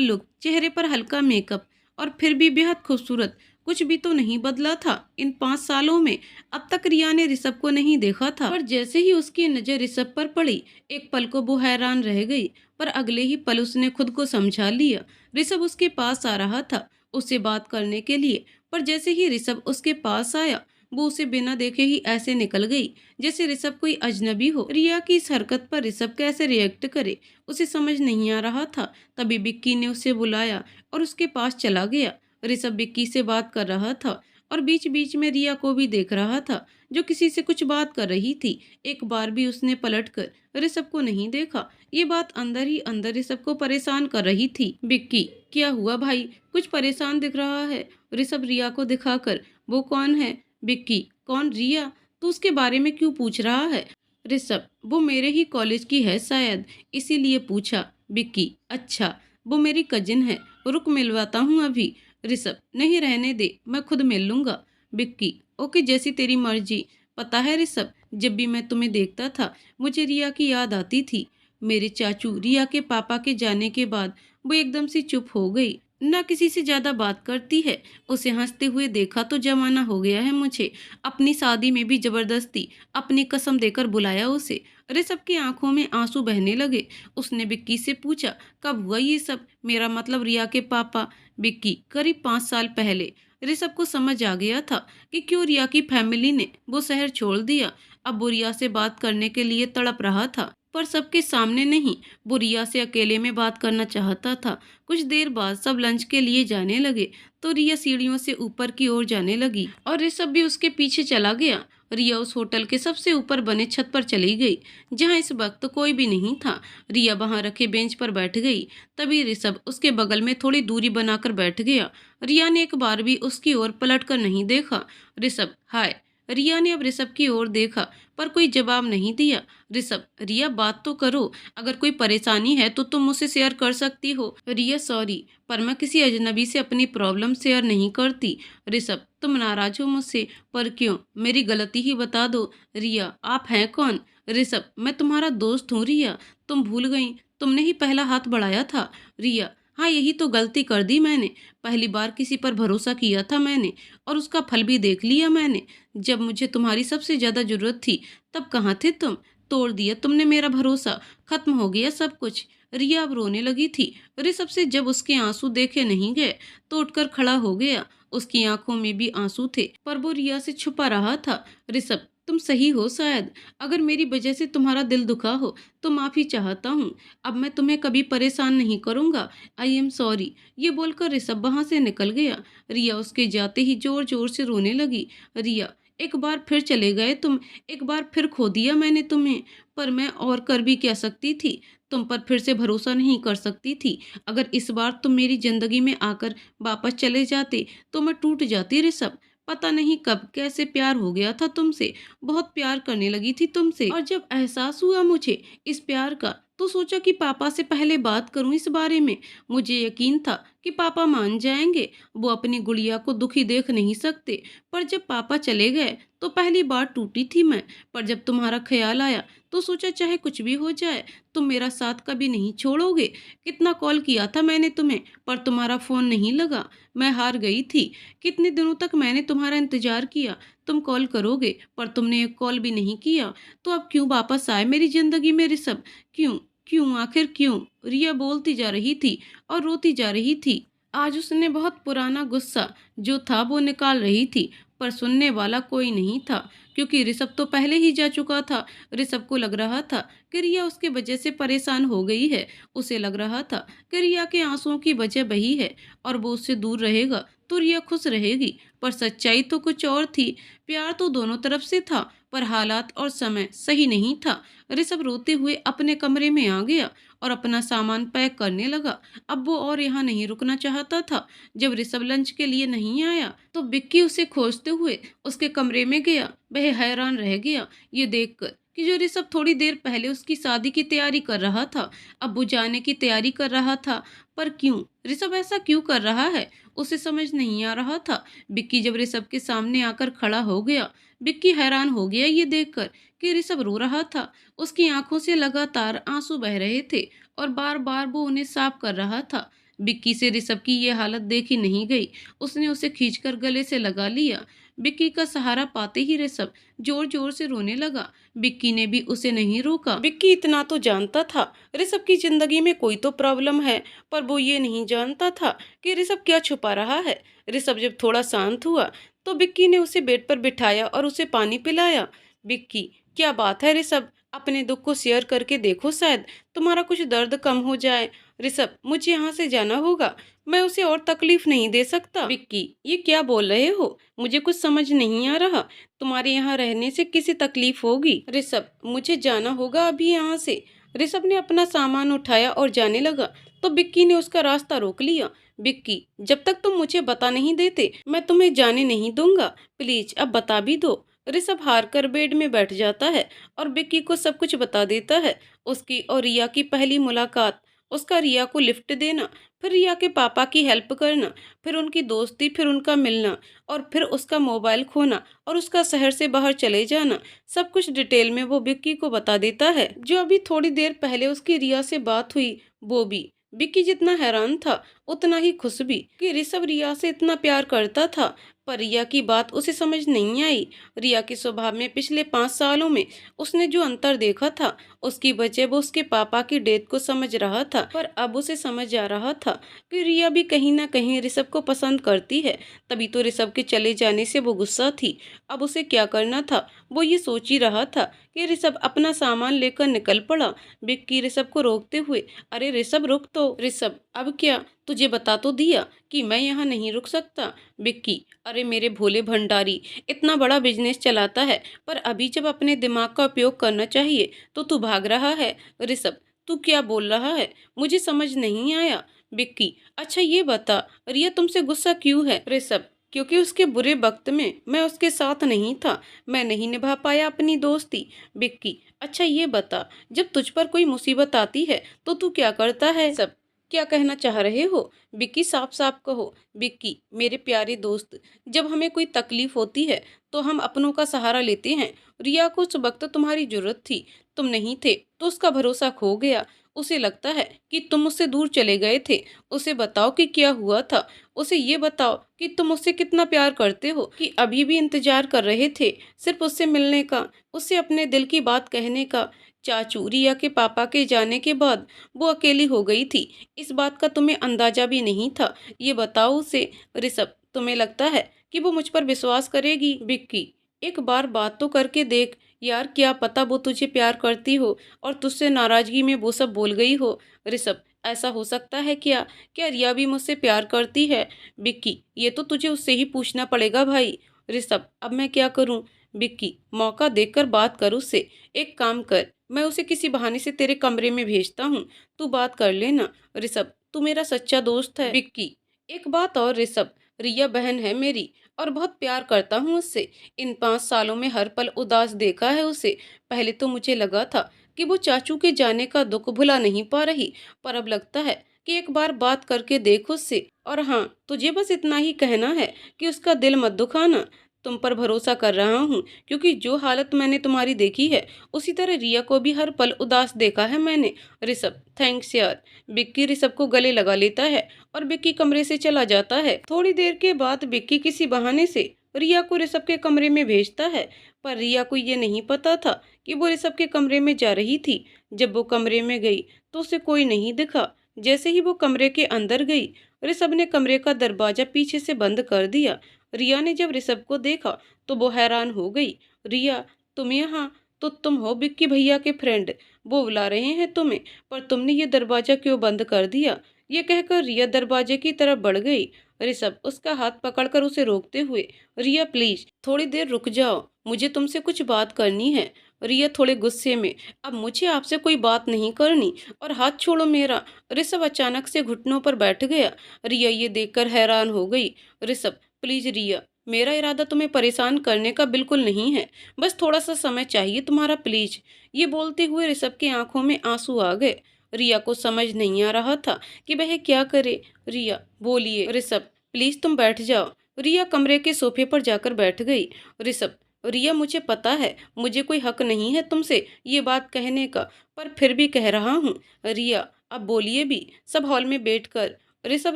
लुक, चेहरे पर हल्का मेकअप, और फिर भी बेहद खूबसूरत। कुछ भी तो नहीं बदला था इन 5 सालों में। अब तक रिया ने ऋषभ को नहीं देखा था, पर जैसे ही उसकी नजर ऋषभ पर पड़ी, एक पल को वो हैरान रह गई, पर अगले ही पल उसने खुद को समझा लिया। ऋषभ उसके पास आ रहा था उससे बात करने के लिए, पर जैसे ही ऋषभ उसके पास आया वो उसे बिना देखे ही ऐसे निकल गई जैसे ऋषभ कोई अजनबी हो। रिया की इस हरकत पर ऋषभ कैसे रिएक्ट करे उसे समझ नहीं आ रहा था। तभी विक्की ने उसे बुलाया और उसके पास चला गया। ऋषभ विक्की से बात कर रहा था और बीच बीच में रिया को भी देख रहा था, जो किसी से कुछ बात कर रही थी। एक बार भी उसने पलटकर ऋषभ को नहीं देखा। ये बात अंदर ही अंदर ऋषभ को परेशान कर रही थी। विक्की, क्या हुआ भाई, कुछ परेशान दिख रहा है? ऋषभ रिया को दिखाकर, वो कौन है? विक्की, कौन, रिया? तू उसके बारे में क्यों पूछ रहा है? ऋषभ, वो मेरे ही कॉलेज की है शायद, इसीलिए पूछा। विक्की, अच्छा, वो मेरी कजिन है, रुक मिलवाता हूँ अभी। ऋषभ, नहीं रहने दे, मैं खुद मिल लूंगा। विक्की, ओके, जैसी तेरी मर्जी। पता है ऋषभ, जब भी मैं तुम्हें देखता था मुझे रिया की याद आती थी। मेरे चाचू रिया के पापा के जाने के बाद वो एकदम से चुप हो गई, ना किसी से ज्यादा बात करती है। उसे हंसते हुए देखा तो जमाना हो गया है मुझे। अपनी शादी में भी जबरदस्ती अपनी कसम देकर बुलाया उसे। ऋषभ की आंखों में आंसू बहने लगे। उसने विक्की से पूछा, कब हुआ ये सब? मेरा मतलब रिया के पापा। विक्की, करीब 5 साल पहले। ऋषभ को समझ आ गया था कि क्यों रिया की फैमिली ने वो शहर छोड़ दिया। अब वो रिया से बात करने के लिए तड़प रहा था, पर सबके सामने नहीं। वो रिया से अकेले में बात करना चाहता था। कुछ देर बाद सब लंच के लिए जाने लगे तो रिया सीढ़ियों से ऊपर की ओर जाने लगी और ऋषभ भी उसके पीछे चला गया। रिया उस होटल के सबसे ऊपर बने छत पर चली गई, जहां इस वक्त कोई भी नहीं था। रिया वहां रखे बेंच पर बैठ गई। तभी ऋषभ उसके बगल में थोड़ी दूरी बनाकर बैठ गया। रिया ने एक बार भी उसकी ओर पलट कर नहीं देखा। ऋषभ, हाय। रिया ने अब ऋषभ की ओर देखा, पर कोई जवाब नहीं दिया। ऋषभ, रिया बात तो करो। अगर कोई परेशानी है तो तुम मुझसे शेयर कर सकती हो। रिया, सॉरी, पर मैं किसी अजनबी से अपनी प्रॉब्लम शेयर नहीं करती। ऋषभ, तुम नाराज हो मुझसे? पर क्यों? मेरी गलती ही बता दो। रिया, आप हैं कौन? ऋषभ, मैं तुम्हारा दोस्त हूँ रिया। तुम भूल गई, तुमने ही पहला हाथ बढ़ाया था। रिया, हाँ, यही तो गलती कर दी मैंने। पहली बार किसी पर भरोसा किया था मैंने, और उसका फल भी देख लिया मैंने। जब मुझे तुम्हारी सबसे ज्यादा जरूरत थी, तब कहाँ थे तुम? तोड़ दिया तुमने मेरा भरोसा। खत्म हो गया सब कुछ। रिया अब रोने लगी थी। ऋषभ से जब उसके आंसू देखे नहीं गए तो उठकर खड़ा हो गया। उसकी आंखों में भी आंसू थे, पर वो रिया से छुपा रहा था। ऋषभ, तुम सही हो शायद। अगर मेरी वजह से तुम्हारा दिल दुखा हो तो माफी चाहता हूँ। अब मैं तुम्हें कभी परेशान नहीं करूंगा। I am sorry. ये बोलकर ऋषभ वहां से निकल गया। रिया उसके जाते ही जोर जोर से रोने लगी। रिया, एक बार फिर चले गए तुम। एक बार फिर खो दिया मैंने तुम्हें। पर मैं और कर भी क्या सकती थी? तुम पर फिर से भरोसा नहीं कर सकती थी। अगर इस बार तुम मेरी जिंदगी में आकर वापस चले जाते तो मैं टूट जाती ऋषभ। पता नहीं कब कैसे प्यार हो गया था तुमसे। बहुत प्यार करने लगी थी तुमसे, और जब एहसास हुआ मुझे इस प्यार का, तो सोचा कि पापा से पहले बात करूं इस बारे में। मुझे यकीन था कि पापा मान जाएंगे। वो अपनी गुड़िया को दुखी देख नहीं सकते। पर जब पापा चले गए तो पहली बार टूटी थी मैं। पर जब तुम्हारा ख्याल आया तो सोचा चाहे कुछ भी हो जाए, तुम मेरा साथ कभी नहीं छोड़ोगे। कितना कॉल किया था मैंने तुम्हें, पर तुम्हारा फोन नहीं लगा। मैं हार गई थी। कितने दिनों तक मैंने तुम्हारा इंतजार किया, तुम कॉल करोगे, पर तुमने एक कॉल भी नहीं किया। तो अब क्यों वापस आए मेरी जिंदगी में ऋषभ? क्यों? क्यों, आखिर क्यों? रिया बोलती जा रही थी और रोती जा रही थी। आज उसने बहुत पुराना गुस्सा जो था वो निकाल रही थी, पर सुनने वाला कोई नहीं था, क्योंकि ऋषभ तो पहले ही जा चुका था। ऋषभ को लग रहा था कि रिया उसके वजह से परेशान हो गई है। उसे लग रहा था कि रिया के आंसुओं की वजह वही है, और वो उससे दूर रहेगा तो रिया खुश रहेगी। पर सच्चाई तो कुछ और थी। प्यार तो दोनों तरफ से था, पर हालात और समय सही नहीं था। ऋषभ रोते हुए अपने कमरे में आ गया और अपना सामान पैक करने लगा। अब वो और यहाँ नहीं रुकना चाहता था। जब ऋषभ लंच के लिए नहीं आया तो विक्की उसे खोजते हुए उसके कमरे में गया। वह हैरान रह गया ये देखकर कि जो ऋषभ थोड़ी देर पहले उसकी शादी की तैयारी कर रहा था, अब वो जाने की तैयारी कर रहा था। पर क्यों? ऋषभ ऐसा क्यों कर रहा है? उसे समझ नहीं आ रहा था। विक्की जब ऋषभ के सामने आकर खड़ा हो गया, विक्की हैरान हो गया ये देखकर कि ऋषभ रो रहा था। उसकी आंखों से लगातार आंसू बह रहे थे और बार बार वो उन्हें साफ कर रहा था। विक्की से ऋषभ की ये हालत देखी नहीं गई। उसने उसे खींचकर गले से लगा लिया। विक्की का सहारा पाते ही ऋषभ जोर जोर से रोने लगा। विक्की ने भी उसे नहीं रोका। विक्की इतना तो जानता था ऋषभ की जिंदगी में कोई तो प्रॉब्लम है, पर वो ये नहीं जानता था कि ऋषभ क्या छुपा रहा है। ऋषभ जब थोड़ा शांत हुआ तो विक्की ने उसे बेड पर बिठाया और उसे पानी पिलाया। विक्की, क्या बात है ऋषभ? अपने दुख को शेयर करके देखो, शायद तुम्हारा कुछ दर्द कम हो जाए। ऋषभ, मुझे यहाँ से जाना होगा। मैं उसे और तकलीफ नहीं दे सकता। विक्की, ये क्या बोल रहे हो? मुझे कुछ समझ नहीं आ रहा। तुम्हारे यहाँ रहने से किसी तकलीफ होगी? ऋषभ, मुझे जाना होगा अभी यहाँ से। ऋषभ ने अपना सामान उठाया और जाने लगा तो विक्की ने उसका रास्ता रोक लिया। विक्की, जब तक तुम मुझे बता नहीं देते मैं तुम्हें जाने नहीं दूंगा। प्लीज अब बता भी दो। ऋषभ हार कर बेड में बैठ जाता है और विक्की को सब कुछ बता देता है। उसकी और रिया की पहली मुलाकात, उसका रिया को लिफ्ट देना, फिर रिया के पापा की हेल्प करना, फिर उनकी दोस्ती, फिर उनका मिलना, और फिर उसका मोबाइल खोना और उसका शहर से बाहर चले जाना। सब कुछ डिटेल में वो विक्की को बता देता है। जो अभी थोड़ी देर पहले उसकी रिया से बात हुई, वो भी। विक्की जितना हैरान था उतना ही खुश भी कि ऋषभ रिया से इतना प्यार करता था। पर रिया की बात उसे समझ नहीं आई। रिया के स्वभाव में पिछले 5 सालों में उसने जो अंतर देखा था, उसकी वजह वो उसके पापा की डेथ को समझ रहा था। पर अब उसे समझ आ रहा था कि रिया भी कहीं ना कहीं ऋषभ को पसंद करती है, तभी तो ऋषभ के चले जाने से वो गुस्सा थी। अब उसे क्या करना था, वो ये सोच ही रहा था कि ऋषभ अपना सामान लेकर निकल पड़ा। विक्की ऋषभ को रोकते हुए, अरे ऋषभ रुक तो। ऋषभ, अब क्या, तुझे बता तो दिया कि मैं यहाँ नहीं रुक सकता। विक्की, अरे मेरे भोले भंडारी, इतना बड़ा बिजनेस चलाता है, पर अभी जब अपने दिमाग का उपयोग करना चाहिए तो तू भाग रहा है। ऋषभ, तू क्या बोल रहा है, मुझे समझ नहीं आया। विक्की, अच्छा ये बता, रिया तुमसे गुस्सा क्यों है? ऋषभ, क्योंकि उसके बुरे वक्त में मैं उसके साथ नहीं था, मैं नहीं निभा पाया अपनी दोस्ती। विक्की, अच्छा ये बता, जब तुझ पर कोई मुसीबत आती है तो तू क्या करता है? सब, क्या कहना चाह रहे हो? विक्की, साफ साफ कहो। विक्की, मेरे प्यारे दोस्त, जब हमें कोई तकलीफ होती है तो हम अपनों का सहारा लेते हैं। रिया को उस वक्त तुम्हारी जरूरत थी, तुम नहीं थे तो उसका भरोसा खो गया। उसे लगता है कि तुम उससे दूर चले गए थे। उसे बताओ कि क्या हुआ था। उसे ये बताओ कि तुम उससे कितना प्यार करते हो, कि अभी भी इंतजार कर रहे थे सिर्फ उससे मिलने का, उससे अपने दिल की बात कहने का। चाचू, रिया के पापा के जाने के बाद वो अकेली हो गई थी, इस बात का तुम्हें अंदाजा भी नहीं था। ये बताओ उसे। ऋषभ, तुम्हें लगता है कि वो मुझ पर विश्वास करेगी? विक्की, एक बार बात तो करके देख यार, क्या पता वो तुझे प्यार करती हो और तुझसे नाराजगी में वो सब बोल गई हो। ऋषभ, ऐसा हो सकता है क्या? क्या रिया भी मुझसे प्यार करती है? विक्की, ये तो तुझे उससे ही पूछना पड़ेगा भाई। ऋषभ, अब मैं क्या करूं? विक्की, मौका देखकर बात कर उससे। एक काम कर, मैं उसे किसी बहाने से तेरे कमरे में भेजता हूँ, तू बात कर लेना। ऋषभ, तू मेरा सच्चा दोस्त है। विक्की, एक बात और ऋषभ, रिया बहन है मेरी और बहुत प्यार करता हूँ उससे। इन 5 सालों में हर पल उदास देखा है उसे। पहले तो मुझे लगा था कि वो चाचू के जाने का दुख भुला नहीं पा रही, पर अब लगता है कि एक बार बात करके देख उससे। और हाँ, तुझे बस इतना ही कहना है कि उसका दिल मत दुखाना। तुम पर भरोसा कर रहा हूँ, क्योंकि जो हालत मैंने तुम्हारी देखी है उसी तरह रिया को भी हर पल उदास देखा है मैंने। ऋषभ, थैंक्स यार। विक्की ऋषभ को गले लगा लेता है और विक्की कमरे से चला जाता है। थोड़ी देर के बाद विक्की किसी बहाने से रिया को ऋषभ के कमरे में भेजता है, पर रिया को ये नहीं पता था कि वो ऋषभ के कमरे में जा रही थी। जब वो कमरे में गई तो उसे कोई नहीं दिखा। जैसे ही वो कमरे के अंदर गई, ऋषभ ने कमरे का दरवाजा पीछे से बंद कर दिया। रिया ने जब ऋषभ को देखा तो वो हैरान हो गई। रिया, तुम यहाँ? तो तुम हो विक्की भैया के फ्रेंड, वो बुला रहे हैं तुम्हें, पर तुमने ये दरवाजा क्यों बंद कर दिया? ये कहकर रिया दरवाजे की तरफ बढ़ गई। ऋषभ उसका हाथ पकड़कर उसे रोकते हुए, रिया प्लीज थोड़ी देर रुक जाओ, मुझे तुमसे कुछ बात करनी है। रिया थोड़े गुस्से में, अब मुझे आपसे कोई बात नहीं करनी और हाथ छोड़ो मेरा। ऋषभ अचानक से घुटनों पर बैठ गया। रिया ये देखकर हैरान हो गई। ऋषभ, प्लीज रिया, मेरा इरादा तुम्हें परेशान करने का बिल्कुल नहीं है, बस थोड़ा सा समय चाहिए तुम्हारा, प्लीज। ये बोलते हुए ऋषभ की आंखों में आंसू आ गए। रिया को समझ नहीं आ रहा था कि वह क्या करे। रिया बोलिए। ऋषभ, प्लीज तुम बैठ जाओ। रिया कमरे के सोफे पर जाकर बैठ गई। ऋषभ, रिया मुझे पता है मुझे कोई हक नहीं है तुमसे ये बात कहने का, पर फिर भी कह रहा हूँ। रिया, अब बोलिए भी। सब हॉल में बैठकर ऋषभ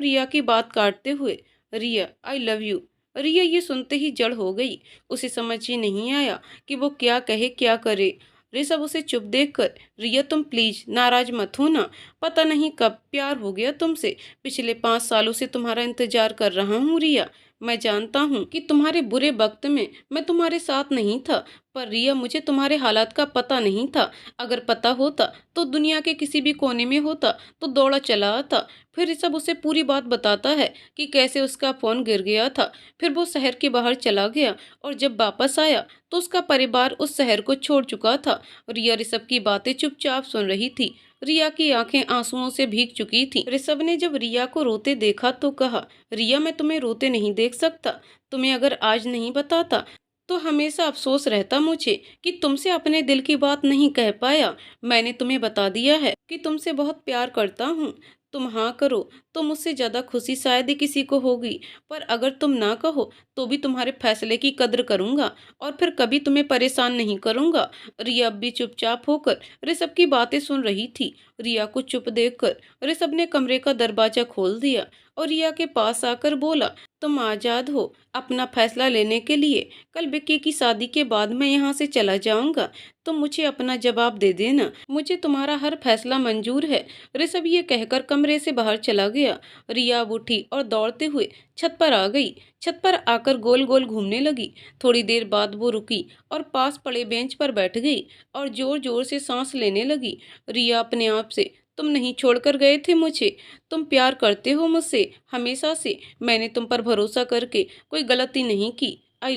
रिया की बात काटते हुए, रिया आई लव यू। रिया ये सुनते ही जड़ हो गई। उसे समझ ही नहीं आया कि वो क्या कहे क्या करे। ऋषभ उसे चुप देखकर, रिया तुम प्लीज नाराज मत हो ना, पता नहीं कब प्यार हो गया तुमसे। पिछले 5 सालों से तुम्हारा इंतजार कर रहा हूँ रिया। मैं जानता हूँ कि तुम्हारे बुरे वक्त में मैं तुम्हारे साथ नहीं था, पर रिया मुझे तुम्हारे हालात का पता नहीं था। अगर पता होता तो दुनिया के किसी भी कोने में होता तो दौड़ा चला आता। फिर ऋषभ उसे पूरी बात बताता है कि कैसे उसका फोन गिर गया था, फिर वो शहर के बाहर चला गया और जब वापस आया तो उसका परिवार उस शहर को छोड़ चुका था। रिया ऋषभ की बातें चुपचाप सुन रही थी। रिया की आंखें आंसुओं से भीग चुकी थी। ऋषभ ने जब रिया को रोते देखा तो कहा, रिया मैं तुम्हें रोते नहीं देख सकता, तुम्हें अगर आज नहीं बताता तो हमेशा अफसोस रहता मुझे कि तुमसे अपने दिल की बात नहीं कह पाया। मैंने तुम्हें बता दिया है कि तुमसे बहुत प्यार करता हूँ, तुम हाँ करो तो मुझसे ज़्यादा खुशी शायद ही किसी को होगी, पर अगर तुम ना कहो तो भी तुम्हारे फैसले की कद्र करूंगा और फिर कभी तुम्हें परेशान नहीं करूंगा। रिया अब भी चुपचाप होकर ऋषभ की बातें सुन रही थी। रिया को चुप देखकर ऋषभ ने कमरे का दरवाजा खोल दिया और रिया के पास आकर बोला, तुम आजाद हो अपना फैसला लेने के लिए। कल विक्की की शादी के बाद मैं यहाँ से चला जाऊंगा। तुम मुझे अपना जवाब दे देना, मुझे तुम्हारा हर फैसला मंजूर है। ऋषभ ये कहकर कमरे से बाहर चला गया। रिया अब उठी और दौड़ते हुए छत पर आ गई। छत पर आकर गोल गोल घूमने लगी। थोड़ी देर बाद वो रुकी और पास पड़े बेंच पर बैठ गई और जोर जोर से सांस लेने लगी। रिया अपने आप से, तुम नहीं छोड़कर गए थे मुझे, तुम प्यार करते हो मुझसे हमेशा से, मैंने तुम पर भरोसा करके कोई गलती नहीं की। I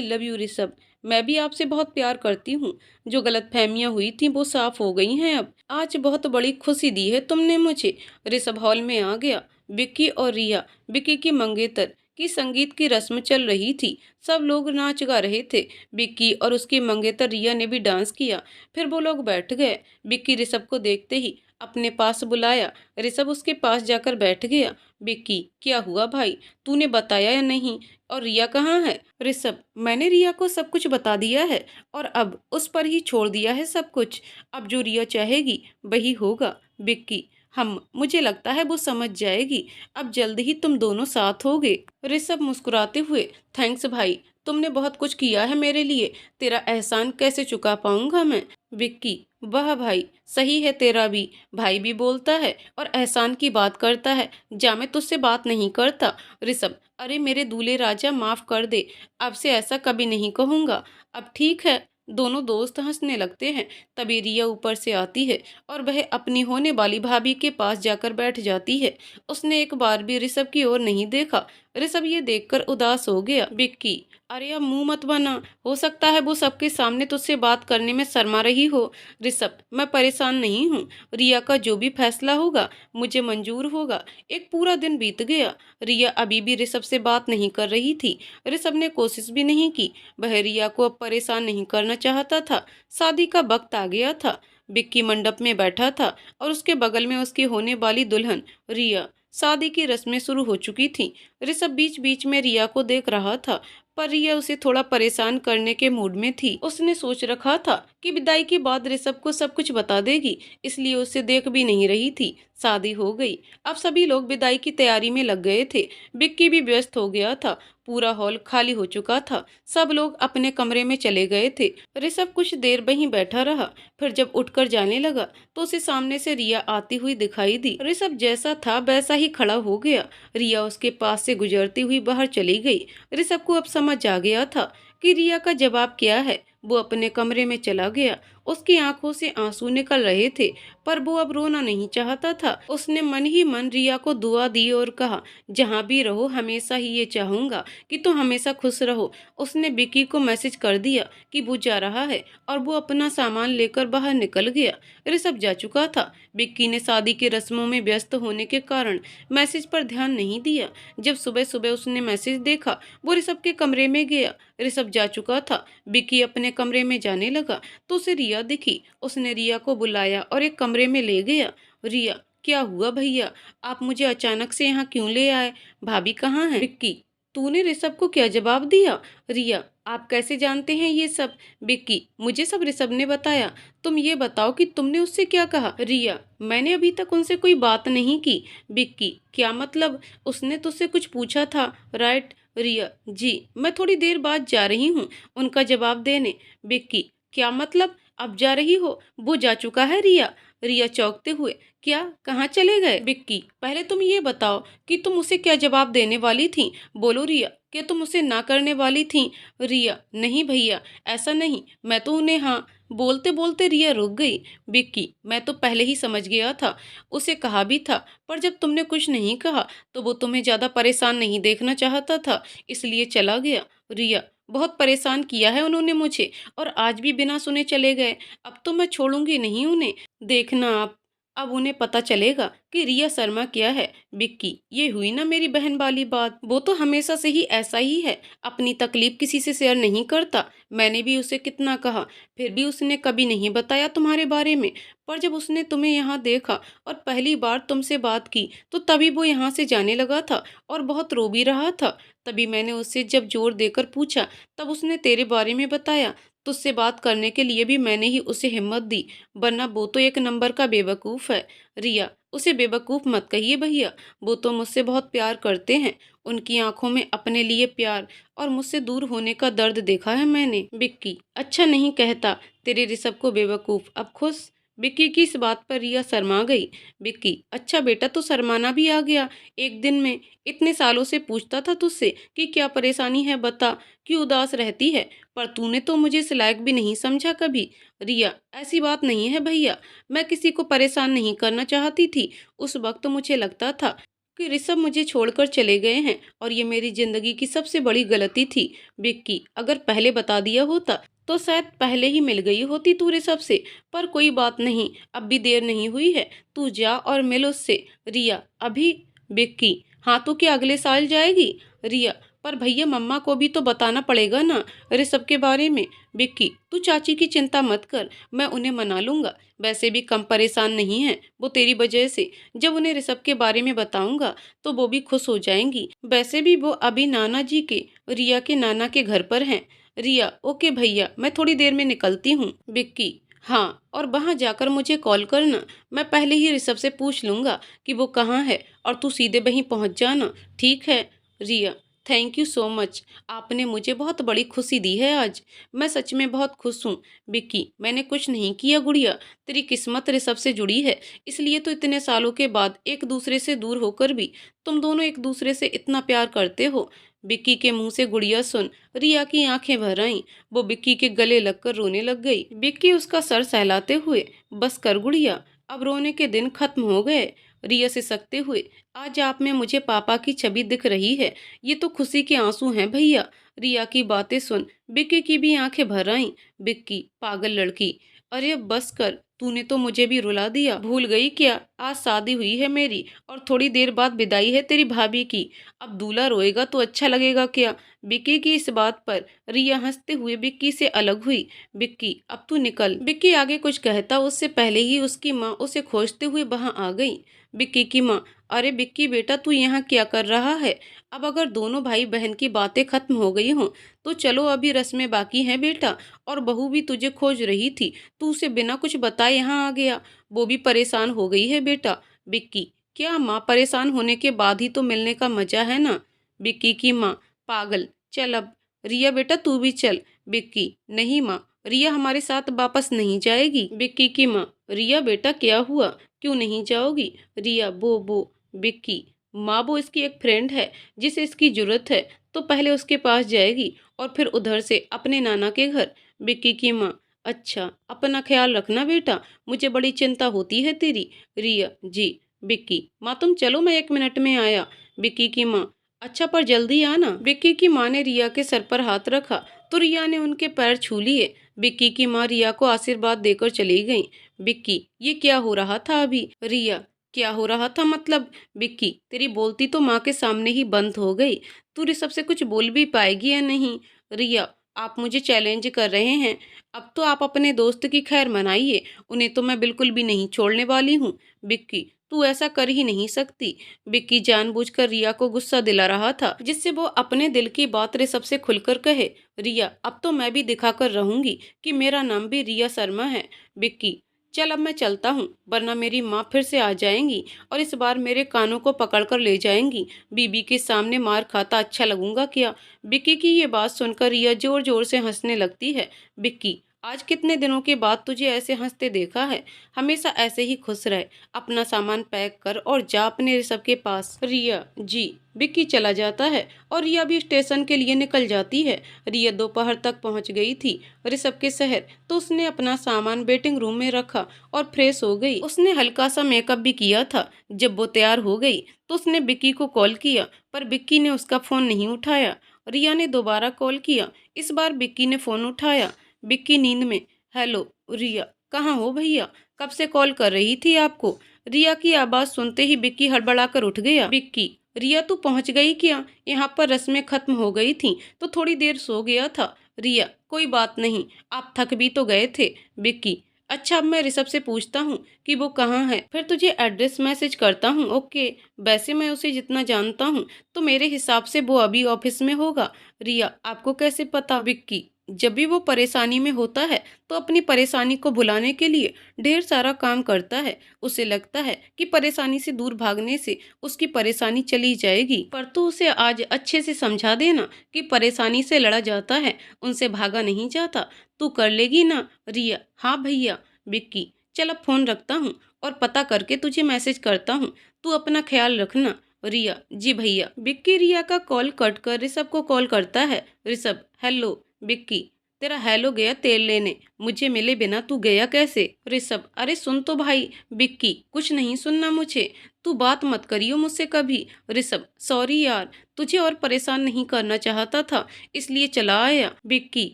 love you Rishabh. मैं भी आपसे बहुत प्यार करती हूँ। जो गलतफहमियां हुई थी वो साफ हो गई हैं अब। आज बहुत बड़ी खुशी दी है तुमने मुझे। ऋषभ हॉल में आ गया। विक्की और रिया, विक्की की मंगेतर की संगीत की रस्म चल रही थी। सब लोग नाच गा रहे थे। विक्की और उसकी मंगेतर रिया ने भी डांस किया। फिर वो लोग बैठ गए। विक्की ऋषभ को देखते ही अपने पास बुलाया। ऋषभ उसके पास जाकर बैठ गया। विक्की, क्या हुआ भाई, तूने बताया या नहीं? और रिया कहाँ है? ऋषभ, मैंने रिया को सब कुछ बता दिया है और अब उस पर ही छोड़ दिया है सब कुछ। अब जो रिया चाहेगी वही होगा। विक्की, हम मुझे लगता है वो समझ जाएगी। अब जल्द ही तुम दोनों साथ होगे। ऋषभ मुस्कुराते हुए, थैंक्स भाई, तुमने बहुत कुछ किया है मेरे लिए, तेरा एहसान कैसे चुका पाऊंगा मैं। विक्की, वाह भाई, सही है तेरा भी, भाई भी बोलता है और एहसान की बात करता है। जा, मैं तुझसे बात नहीं करता। ऋषभ, अरे मेरे दूल्हे राजा, माफ कर दे, अब से ऐसा कभी नहीं कहूंगा। अब ठीक है। दोनों दोस्त हंसने लगते हैं। तभी रिया ऊपर से आती है और वह अपनी होने वाली भाभी के पास जाकर बैठ जाती है। उसने एक बार भी ऋषभ की ओर नहीं देखा। ऋषभ ये देखकर उदास हो गया। विक्की, अरे अब मुंह मत बना, हो सकता है वो सबके सामने तुझसे बात करने में शर्मा रही हो। ऋषभ, मैं परेशान नहीं हूँ, रिया का जो भी फैसला होगा मुझे मंजूर होगा। एक पूरा दिन बीत गया। रिया अभी भी ऋषभ से बात नहीं कर रही थी। ऋषभ ने कोशिश भी नहीं की। वह रिया को अब परेशान नहीं करना चाहता था। शादी का वक्त आ गया था। विक्की मंडप में बैठा था और उसके बगल में उसकी होने वाली दुल्हन रिया। शादी की रस्में शुरू हो चुकी थीं। ऋषभ बीच बीच में रिया को देख रहा था, पर रिया उसे थोड़ा परेशान करने के मूड में थी। उसने सोच रखा था कि विदाई के बाद ऋषभ को सब कुछ बता देगी, इसलिए उसे देख भी नहीं रही थी। शादी हो गई। अब सभी लोग विदाई की तैयारी में लग गए थे। विक्की भी व्यस्त हो गया था। पूरा हॉल खाली हो चुका था। सब लोग अपने कमरे में चले गए थे। ऋषभ कुछ देर वहीं बैठा रहा। फिर जब उठकर जाने लगा तो उसे सामने से रिया आती हुई दिखाई दी। ऋषभ जैसा था वैसा ही खड़ा हो गया। रिया उसके पास से गुजरती हुई बाहर चली गई। ऋषभ को अब समझ आ गया था कि रिया का जवाब क्या है। वो अपने कमरे में चला गया। उसकी आंखों से आंसू निकल रहे थे, पर वो अब रोना नहीं चाहता था। उसने मन ही मन रिया को दुआ दी और कहा, जहाँ भी रहो हमेशा ही ये चाहूंगा कि तुम हमेशा खुश रहो। उसने विकी को मैसेज कर दिया कि वो जा रहा है और वो अपना सामान लेकर बाहर निकल गया। ऋषभ जा चुका था। विक्की ने शादी की रस्मों में व्यस्त होने के कारण मैसेज पर ध्यान नहीं दिया। जब सुबह सुबह उसने मैसेज देखा, वो ऋषभ के कमरे में गया। ऋषभ जा चुका था। विक्की अपने कमरे में जाने लगा तो उसे रिया दिखी। उसने रिया को बुलाया और एक कमरे में ले गया। रिया, क्या हुआ भैया, आप मुझे अचानक से यहाँ क्यों ले आए? भाभी कहाँ है? विक्की, तूने ऋषभ को क्या जवाब दिया? रिया, आप कैसे जानते हैं ये सब? विक्की, मुझे सब ऋषभ ने बताया। तुम ये बताओ कि तुमने उससे क्या कहा? रिया, मैंने अभी तक उनसे कोई बात नहीं की। विक्की, क्या मतलब? उसने तुझसे कुछ पूछा था, राइट? रिया, जी, मैं थोड़ी देर बाद जा रही हूँ उनका जवाब देने। विक्की, क्या मतलब? अब जा रही हो? वो जा चुका है रिया। रिया चौंकते हुए, क्या, कहाँ चले गए? विक्की, पहले तुम ये बताओ कि तुम उसे क्या जवाब देने वाली थी? बोलो रिया, क्या तुम उसे ना करने वाली थी? रिया, नहीं भैया, ऐसा नहीं, मैं तो उन्हें हाँ। बोलते बोलते रिया रुक गई। विक्की, मैं तो पहले ही समझ गया था, उसे कहा भी था, पर जब तुमने कुछ नहीं कहा तो वो तुम्हें ज्यादा परेशान नहीं देखना चाहता था, इसलिए चला गया। रिया, बहुत परेशान किया है उन्होंने मुझे और आज भी बिना सुने चले गए। अब तो मैं छोड़ूंगी नहीं उन्हें। देखना आप, अब उन्हें पता चलेगा कि रिया शर्मा क्या है। विक्की, ये हुई ना मेरी बहन वाली बात। वो तो हमेशा से ही ऐसा ही है, अपनी तकलीफ किसी से शेयर नहीं करता। मैंने भी उसे कितना कहा, फिर भी उसने कभी नहीं बताया तुम्हारे बारे में। पर जब उसने तुम्हें यहाँ देखा और पहली बार तुमसे बात की, तो तभी वो यहाँ से जाने लगा था और बहुत रो भी रहा था। तभी मैंने उससे जब जोर देकर पूछा, तब उसने तेरे बारे में बताया। तुझसे बात करने के लिए भी मैंने ही उसे हिम्मत दी, वरना वो तो एक नंबर का बेवकूफ़ है। रिया, उसे बेवकूफ़ मत कहिए भैया, वो तो मुझसे बहुत प्यार करते हैं। उनकी आंखों में अपने लिए प्यार और मुझसे दूर होने का दर्द देखा है मैंने। विक्की, अच्छा नहीं कहता तेरे ऋषभ को बेवकूफ़, अब खुश। विक्की की इस बात पर रिया शर्मा गई। विक्की, अच्छा बेटा तो शर्माना भी आ गया एक दिन में। इतने सालों से पूछता था तुझसे कि क्या परेशानी है बता, क्यों उदास रहती है, पर तूने तो मुझे इस लायक भी नहीं समझा कभी। रिया, ऐसी बात नहीं है भैया, मैं किसी को परेशान नहीं करना चाहती थी। उस वक्त मुझे लगता था कि ऋषभ मुझे छोड़कर चले गए हैं और ये मेरी जिंदगी की सबसे बड़ी गलती थी। विक्की, अगर पहले बता दिया होता तो शायद पहले ही मिल गई होती तू ऋषभ से। पर कोई बात नहीं, अब भी देर नहीं हुई है, तू जा और मिल उससे। रिया, अभी? विक्की, हाँ तो क्या अगले साल जाएगी? रिया, पर भैया मम्मा को भी तो बताना पड़ेगा ना ऋषभ के बारे में। विक्की, तू चाची की चिंता मत कर, मैं उन्हें मना लूंगा। वैसे भी कम परेशान नहीं है वो तेरी वजह से। जब उन्हें ऋषभ के बारे में बताऊंगा तो वो भी खुश हो जाएंगी। वैसे भी वो अभी नाना जी के, रिया के नाना के घर पर हैं। रिया, ओके भैया, मैं थोड़ी देर में निकलती हूँ। विक्की, हाँ, और वहाँ जाकर मुझे कॉल करना। मैं पहले ही ऋषभ से पूछ लूंगा कि वो कहाँ है और तू सीधे वहीं पहुँच जाना, ठीक है? रिया, थैंक यू सो मच, आपने मुझे बहुत बड़ी खुशी दी है आज। मैं सच में बहुत खुश हूँ। विक्की, मैंने कुछ नहीं किया गुड़िया, तेरी किस्मत ऋषभ से जुड़ी है, इसलिए तो इतने सालों के बाद एक दूसरे से दूर होकर भी तुम दोनों एक दूसरे से इतना प्यार करते हो। विक्की के मुंह से गुड़िया सुन रिया की आंखें भर आईं। वो विक्की के गले लगकर रोने लग गई। विक्की उसका सर सहलाते हुए, बस कर गुड़िया, अब रोने के दिन खत्म हो गए। रिया से सकते हुए, आज आप में मुझे पापा की छवि दिख रही है, ये तो खुशी के आंसू हैं भैया। रिया की बातें सुन विक्की की भी आंखें भर आईं। विक्की, पागल लड़की, अरे अब बस कर, तूने तो मुझे भी रुला दिया। भूल गई क्या, आज शादी हुई है मेरी और थोड़ी देर बाद विदाई है तेरी भाभी की। अब दूल्हा रोएगा तो अच्छा लगेगा क्या? विक्की की इस बात पर रिया हंसते हुए विक्की से अलग हुई। विक्की, अब तू निकल। विक्की आगे कुछ कहता उससे पहले ही उसकी माँ उसे खोजते हुए वहां आ गई। विक्की की माँ, अरे विक्की बेटा, तू यहाँ क्या कर रहा है? अब अगर दोनों भाई बहन की बातें खत्म हो गई हों तो चलो, अभी रस्में बाकी हैं बेटा, और बहू भी तुझे खोज रही थी, तू उसे बिना कुछ बताए यहाँ आ गया, वो भी परेशान हो गई है बेटा। विक्की, क्या माँ, परेशान होने के बाद ही तो मिलने का मजा है ना। विक्की की माँ, पागल, चल अब। रिया बेटा तू भी चल। विक्की, नहीं माँ, रिया हमारे साथ वापस नहीं जाएगी। विक्की की माँ, रिया बेटा क्या हुआ, क्यों नहीं जाओगी? रिया, वो विक्की, माँ वो इसकी एक फ्रेंड है जिसे इसकी जरूरत है, तो पहले उसके पास जाएगी और फिर उधर से अपने नाना के घर। विक्की की माँ, अच्छा, अपना ख्याल रखना बेटा, मुझे बड़ी चिंता होती है तेरी। रिया, जी। विक्की, माँ तुम चलो, मैं 1 मिनट में आया। विक्की की माँ, अच्छा पर जल्दी आना। विक्की की माँ ने रिया के सर पर हाथ रखा तो रिया ने उनके पैर छू लिए। विक्की की माँ रिया को आशीर्वाद देकर चली गई। विक्की, ये क्या हो रहा था अभी? रिया, क्या हो रहा था मतलब? विक्की, तेरी बोलती तो माँ के सामने ही बंद हो गई, तू ऋषभ से कुछ बोल भी पाएगी या नहीं? रिया, आप मुझे चैलेंज कर रहे हैं? अब तो आप अपने दोस्त की खैर मनाइए, उन्हें तो मैं बिल्कुल भी नहीं छोड़ने वाली हूँ। विक्की, तू ऐसा कर ही नहीं सकती। विक्की जानबूझकर रिया को गुस्सा दिला रहा था जिससे वो अपने दिल की बात ऋषभ से खुलकर कहे। रिया, अब तो मैं भी दिखाकर रहूंगी कि मेरा नाम भी रिया शर्मा है। विक्की, चल अब मैं चलता हूँ, वरना मेरी माँ फिर से आ जाएंगी और इस बार मेरे कानों को पकड़कर ले जाएंगी। बीबी के सामने मार खाता अच्छा लगूंगा क्या? विक्की की ये बात सुनकर रिया जोर जोर से हंसने लगती है। विक्की, आज कितने दिनों के बाद तुझे ऐसे हंसते देखा है, हमेशा ऐसे ही खुश रहे। अपना सामान पैक कर और जा अपने ऋषभ के पास। रिया, जी। विक्की चला जाता है और रिया भी स्टेशन के लिए निकल जाती है। रिया दोपहर तक पहुंच गई थी ऋषभ के शहर, तो उसने अपना सामान वेटिंग रूम में रखा और फ्रेश हो गई। उसने हल्का सा मेकअप भी किया था। जब वो तैयार हो गई तो उसने विक्की को कॉल किया, पर विक्की ने उसका फोन नहीं उठाया। रिया ने दोबारा कॉल किया, इस बार विक्की ने फोन उठाया। विक्की नींद में, हेलो रिया, कहाँ हो भैया? कब से कॉल कर रही थी आपको। रिया की आवाज़ सुनते ही विक्की हड़बड़ाकर उठ गया। विक्की, रिया तू पहुँच गई क्या? यहाँ पर रस्में खत्म हो गई थीं, तो थोड़ी देर सो गया था। रिया, कोई बात नहीं, आप थक भी तो गए थे। विक्की, अच्छा अब मैं ऋषभ से पूछता हूँ कि वो कहाँ है, फिर तुझे एड्रेस मैसेज करता हूँ। ओके। वैसे मैं उसे जितना जानता हूँ तो मेरे हिसाब से वो अभी ऑफिस में होगा। रिया, आपको कैसे पता? विक्की, जब भी वो परेशानी में होता है तो अपनी परेशानी को भुलाने के लिए ढेर सारा काम करता है। उसे लगता है कि परेशानी से दूर भागने से उसकी परेशानी चली जाएगी, पर तू उसे आज अच्छे से समझा देना कि परेशानी से लड़ा जाता है, उनसे भागा नहीं जाता। तू कर लेगी ना? रिया, हाँ भैया। विक्की, चल अब फोन रखता हूँ और पता करके तुझे मैसेज करता हूँ। तू अपना ख्याल रखना। रिया, जी भैया। विक्की रिया का कॉल कट कर ऋषभ को कॉल करता है। ऋषभ, हेलो। विक्की, तेरा हेलो गया तेल लेने, मुझे मिले बिना तू गया कैसे? ऋषभ, अरे सुन तो भाई। विक्की, कुछ नहीं सुनना मुझे, तू बात मत करियो मुझसे कभी। ऋषभ, सॉरी यार, तुझे और परेशान नहीं करना चाहता था, इसलिए चला आया। विक्की,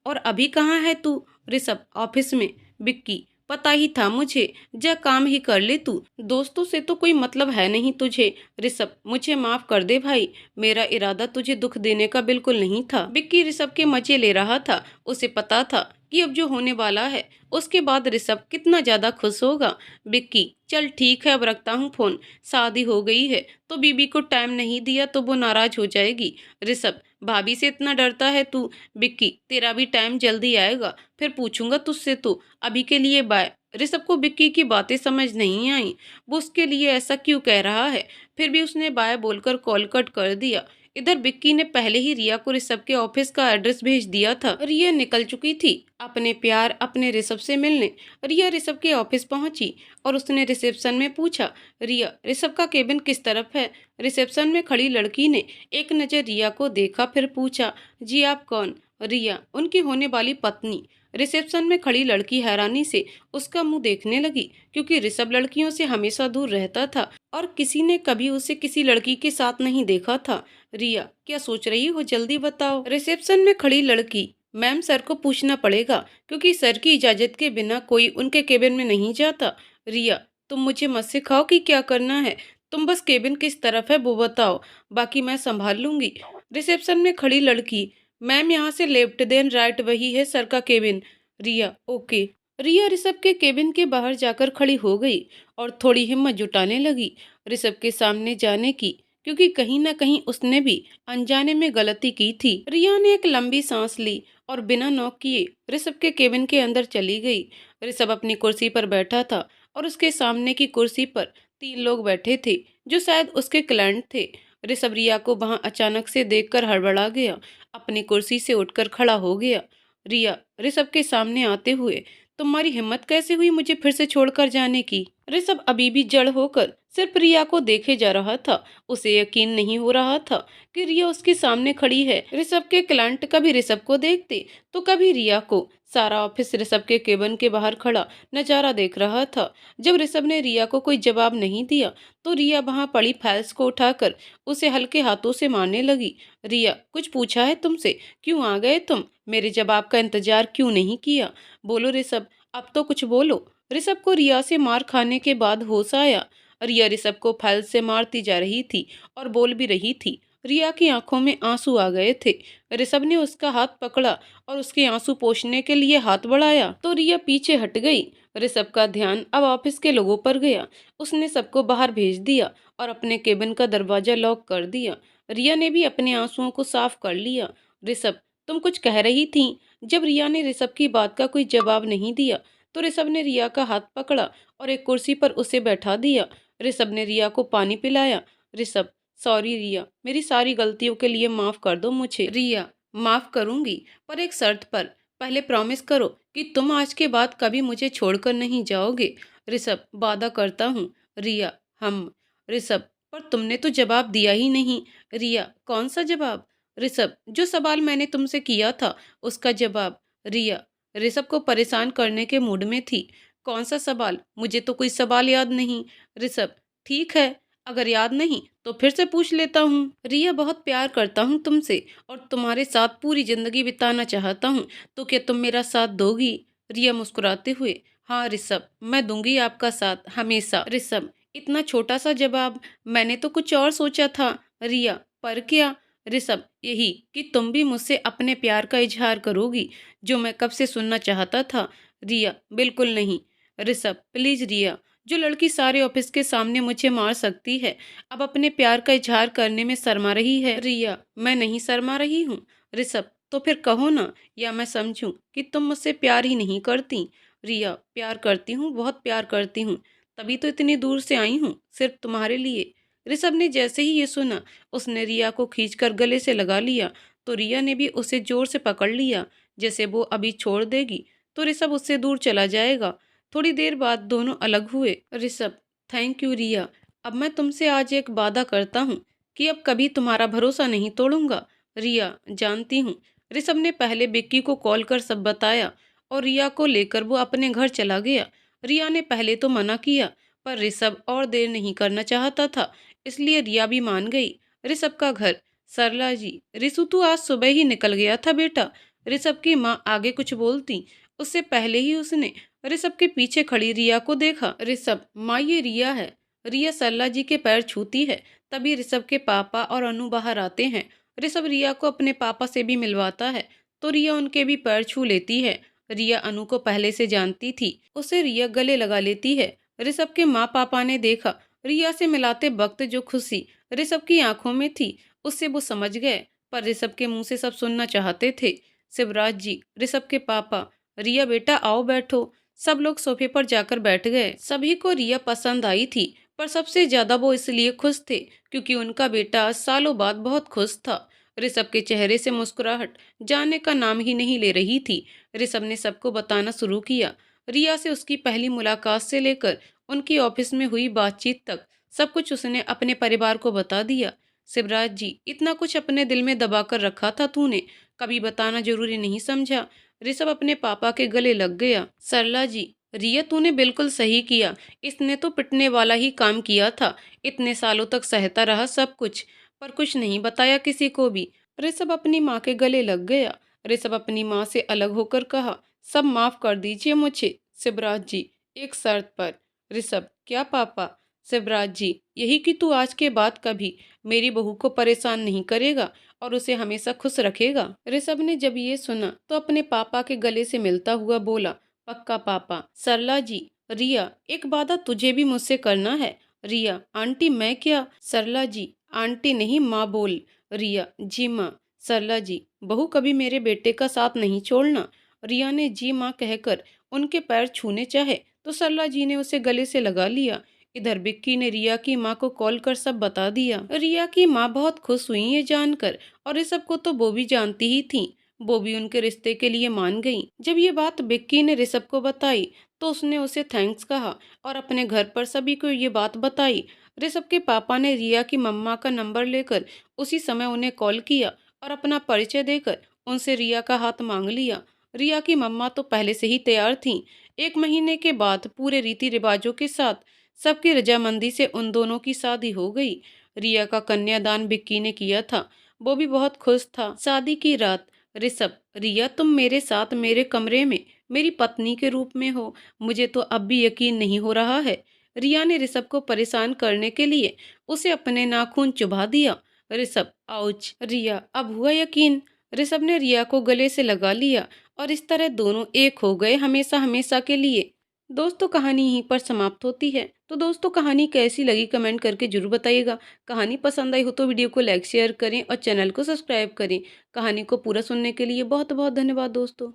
और अभी कहाँ है तू? ऋषभ, ऑफिस में। विक्की, पता ही था मुझे, जा काम ही कर ले तू, दोस्तों से तो कोई मतलब है नहीं तुझे। ऋषभ, मुझे माफ कर दे भाई, मेरा इरादा तुझे दुख देने का बिल्कुल नहीं था। विक्की ऋषभ के मजे ले रहा था, उसे पता था कि अब जो होने वाला है उसके बाद ऋषभ कितना ज्यादा खुश होगा। विक्की, चल ठीक है अब रखता हूँ फोन, शादी हो गई है तो बीबी को टाइम नहीं दिया तो वो नाराज हो जाएगी। ऋषभ, भाभी से इतना डरता है तू? विक्की, तेरा भी टाइम जल्दी आएगा, फिर पूछूंगा तुझसे तो, अभी के लिए बाय। ऋषभ को विक्की की बातें समझ नहीं आई, वो उसके लिए ऐसा क्यों कह रहा है, फिर भी उसने बाय बोलकर कॉल कट कर दिया। इधर विक्की ने पहले ही रिया को ऋषभ के ऑफिस का एड्रेस भेज दिया था। रिया निकल चुकी थी अपने प्यार अपने ऋषभ से मिलने। रिया ऋषभ के ऑफिस पहुंची और उसने रिसेप्शन में पूछा, रिया, ऋषभ का केबिन किस तरफ है? रिसेप्शन में खड़ी लड़की ने एक नज़र रिया को देखा, फिर पूछा, जी आप कौन? रिया, उनकी होने वाली पत्नी। रिसेप्शन में खड़ी लड़की हैरानी से उसका मुंह देखने लगी, क्योंकि ऋषभ लड़कियों से हमेशा दूर रहता था और किसी ने कभी उसे किसी लड़की के साथ नहीं देखा था। रिया, क्या सोच रही हो, जल्दी बताओ। रिसेप्शन में खड़ी लड़की, मैम सर को पूछना पड़ेगा, क्योंकि सर की इजाजत के बिना कोई उनके केबिन में नहीं जाता। रिया, तुम मुझे मत सिखाओ कि क्या करना है, तुम बस केबिन किस तरफ है वो बताओ, बाकी मैं संभाल लूंगी। रिसेप्शन में खड़ी लड़की, मैम यहाँ से लेफ्ट देन राइट वही है सर का केबिन। रिया, ओके। रिया ऋषभ के केबिन के बाहर जाकर खड़ी हो गई और थोड़ी हिम्मत जुटाने लगी ऋषभ के सामने जाने की, क्योंकि कहीं ना कहीं उसने भी अनजाने में गलती की थी। रिया ने एक लंबी सांस ली और बिना नॉक किए ऋषभ के केबिन के अंदर चली गई। ऋषभ अपनी कुर्सी पर बैठा था और उसके सामने की कुर्सी पर तीन लोग बैठे थे, जो शायद उसके क्लाइंट थे। ऋषभ रिया को वहां अचानक से देखकर हड़बड़ा गया, अपनी कुर्सी से उठकर खड़ा हो गया। रिया ऋषभ के सामने आते हुए, तुम्हारी हिम्मत कैसे हुई मुझे फिर से छोड़कर जाने की? ऋषभ अभी भी जड़ होकर सिर्फ रिया को देखे जा रहा था, उसे यकीन नहीं हो रहा था कि रिया उसके सामने खड़ी है। ऋषभ के क्लाइंट कभी ऋषभ को देखते तो कभी रिया को। सारा ऑफिस ऋषभ के केबिन के बाहर खड़ा नजारा देख रहा था। जब ऋषभ ने रिया को कोई जवाब नहीं दिया तो रिया वहां पड़ी फाइल्स को उठाकर उसे हल्के हाथों से मारने लगी। रिया, कुछ पूछा है तुमसे? क्यों आ गए तुम? मेरे जवाब का इंतजार क्यों नहीं किया? बोलो ऋषभ, अब तो कुछ बोलो। ऋषभ को रिया से मार खाने के बाद होश आया। रिया ऋषभ को फाइल से मारती जा रही थी और बोल भी रही थी। रिया की आंखों में आंसू आ गए थे। ऋषभ ने उसका हाथ पकड़ा और उसके आंसू पोंछने के लिए हाथ बढ़ाया तो रिया पीछे हट गई। ऋषभ का ध्यान अब ऑफिस के लोगों पर गया। उसने सबको बाहर भेज दिया और अपने केबिन का दरवाजा लॉक कर दिया। रिया ने भी अपने आंसुओं को साफ कर लिया। ऋषभ, तुम कुछ कह रही थी? जब रिया ने ऋषभ की बात का कोई जवाब नहीं दिया तो ऋषभ ने रिया का हाथ पकड़ा और एक कुर्सी पर उसे बैठा दिया। ऋषभ ने रिया को पानी पिलाया। ऋषभ, सॉरी रिया, मेरी सारी गलतियों के लिए माफ कर दो मुझे। रिया, माफ करूंगी, पर एक शर्त पर। पहले प्रॉमिस करो कि तुम आज के बाद कभी मुझे छोड़कर नहीं जाओगे। ऋषभ, वादा करता हूँ। रिया, हम। ऋषभ, पर तुमने तो जवाब दिया ही नहीं। रिया, कौन सा जवाब? ऋषभ, जो सवाल मैंने तुमसे किया था उसका जवाब। रिया ऋषभ को परेशान करने के मूड में थी। कौन सा सवाल? मुझे तो कोई सवाल याद नहीं। ऋषभ, ठीक है, अगर याद नहीं तो फिर से पूछ लेता हूँ। रिया, बहुत प्यार करता हूँ तुमसे और तुम्हारे साथ पूरी जिंदगी बिताना चाहता हूँ, तो क्या तुम मेरा साथ दोगी? रिया मुस्कुराते हुए हाँ ऋषभ, मैं दूंगी आपका साथ हमेशा। ऋषभ, इतना छोटा सा जवाब, मैंने तो कुछ और सोचा था। रिया, पर क्या? ऋषभ, यही कि तुम भी मुझसे अपने प्यार का इजहार करोगी, जो मैं कब से सुनना चाहता था। रिया, बिल्कुल नहीं। ऋषभ, प्लीज रिया, जो लड़की सारे ऑफिस के सामने मुझे मार सकती है, अब अपने प्यार का इजहार करने में शर्मा रही है। रिया, मैं नहीं शर्मा रही हूँ। ऋषभ, तो फिर कहो ना, या मैं समझूं कि तुम मुझसे प्यार ही नहीं करती। रिया, प्यार करती हूँ, बहुत प्यार करती हूँ, तभी तो इतनी दूर से आई हूँ, सिर्फ तुम्हारे लिए। ऋषभ ने जैसे ही ये सुना, उसने रिया को खींचकर गले से लगा लिया, तो रिया ने भी उसे जोर से पकड़ लिया, जैसे वो अभी छोड़ देगी तो ऋषभ उससे दूर चला जाएगा। थोड़ी देर बाद दोनों अलग हुए। ऋषभ, थैंक यू रिया, अब मैं तुमसे आज एक वादा करता हूँ कि अब कभी तुम्हारा भरोसा नहीं तोड़ूंगा। रिया, जानती हूँ। ऋषभ ने पहले विक्की को कॉल कर सब बताया और रिया को लेकर वो अपने घर चला गया। रिया ने पहले तो मना किया, पर ऋषभ और देर नहीं करना चाहता था, इसलिए रिया भी मान गई। ऋषभ का घर। सरला जी, ऋषु तू आज सुबह ही निकल गया था बेटा। ऋषभ की माँ आगे कुछ बोलती, उससे पहले ही उसने ऋषभ के पीछे खड़ी रिया को देखा। ऋषभ, माँ ये रिया है। रिया सरला जी के पैर छूती है, तभी ऋषभ के पापा और अनु बाहर आते हैं। ऋषभ रिया को अपने पापा से भी मिलवाता है, तो रिया उनके भी पैर छू लेती है। रिया अनु को पहले से जानती थी, उसे रिया गले लगा लेती है। ऋषभ के माँ पापा ने देखा रिया से मिलाते वक्त जो खुशी ऋषभ की आंखों में थी, उससे वो समझ गए, पर ऋषभ के मुंह से सब सुनना चाहते थे। शिवराज जी, ऋषभ के पापा। रिया बेटा आओ बैठो। सब लोग सोफे पर जाकर बैठ गए। सभी को रिया पसंद आई थी, पर सबसे ज्यादा वो इसलिए खुश थे क्योंकि उनका बेटा आज सालों बाद बहुत खुश था। ऋषभ के चेहरे से मुस्कुराहट जाने का नाम ही नहीं ले रही थी। ऋषभ ने सबको बताना शुरू किया, रिया से उसकी पहली मुलाकात से लेकर उनकी ऑफिस में हुई बातचीत तक सब कुछ उसने अपने परिवार को बता दिया। शिवराज जी, इतना कुछ अपने दिल में दबा कर रखा था तूने, कभी बताना जरूरी नहीं समझा। ऋषभ अपने पापा के गले लग गया। सरला जी, रिया तूने बिल्कुल सही किया, इसने तो पिटने वाला ही काम किया था। इतने सालों तक सहता रहा सब कुछ, पर कुछ नहीं बताया किसी को भी। ऋषभ अपनी माँ के गले लग गया। ऋषभ अपनी माँ से अलग होकर कहा, सब माफ कर दीजिए मुझे। शिवराज जी, एक शर्त पर। ऋषभ, क्या पापा? शिवराज जी, यही कि तू आज के बाद कभी मेरी बहू को परेशान नहीं करेगा और उसे हमेशा खुश रखेगा। ऋषभ ने जब ये सुना तो अपने पापा के गले से मिलता हुआ बोला, पक्का पापा। सरला जी, रिया, एक वादा तुझे भी मुझसे करना है। रिया, आंटी मैं क्या? सरला जी, आंटी नहीं माँ बोल। रिया, जी माँ। सरला जी, बहू कभी मेरे बेटे का साथ नहीं छोड़ना। रिया ने जी माँ कहकर उनके पैर छूने चाहे तो सरला जी ने उसे गले से लगा लिया। इधर विक्की ने रिया की माँ को कॉल कर सब बता दिया। रिया की माँ बहुत खुश हुई ये जानकर, और इस सब को तो वो भी जानती ही थी। वो भी उनके रिश्ते के लिए मान गई। जब ये बात विक्की ने ऋषभ को बताई तो उसने उसे थैंक्स कहा और अपने घर पर सभी को ये बात बताई। ऋषभ के पापा ने रिया की मम्मा का नंबर लेकर उसी समय उन्हें कॉल किया और अपना परिचय देकर उनसे रिया का हाथ मांग लिया। रिया की मम्मा तो पहले से ही तैयार थीं। 1 महीने के बाद पूरे रीति रिवाजों के साथ सबकी रजामंदी से उन दोनों की शादी हो गई। रिया का कन्यादान विक्की ने किया था, वो भी बहुत खुश था। शादी की रात। ऋषभ, रिया तुम मेरे साथ मेरे कमरे में मेरी पत्नी के रूप में हो, मुझे तो अब भी यकीन नहीं हो रहा है। रिया ने ऋषभ को परेशान करने के लिए उसे अपने नाखून चुभा दिया। ऋषभ, आउच। रिया, अब हुआ यकीन। ऋषभ ने रिया को गले से लगा लिया और इस तरह दोनों एक हो गए हमेशा हमेशा के लिए। दोस्तों, कहानी यहीं पर समाप्त होती है। तो दोस्तों, कहानी कैसी लगी कमेंट करके जरूर बताइएगा। कहानी पसंद आई हो तो वीडियो को लाइक शेयर करें और चैनल को सब्सक्राइब करें। कहानी को पूरा सुनने के लिए बहुत बहुत धन्यवाद दोस्तों।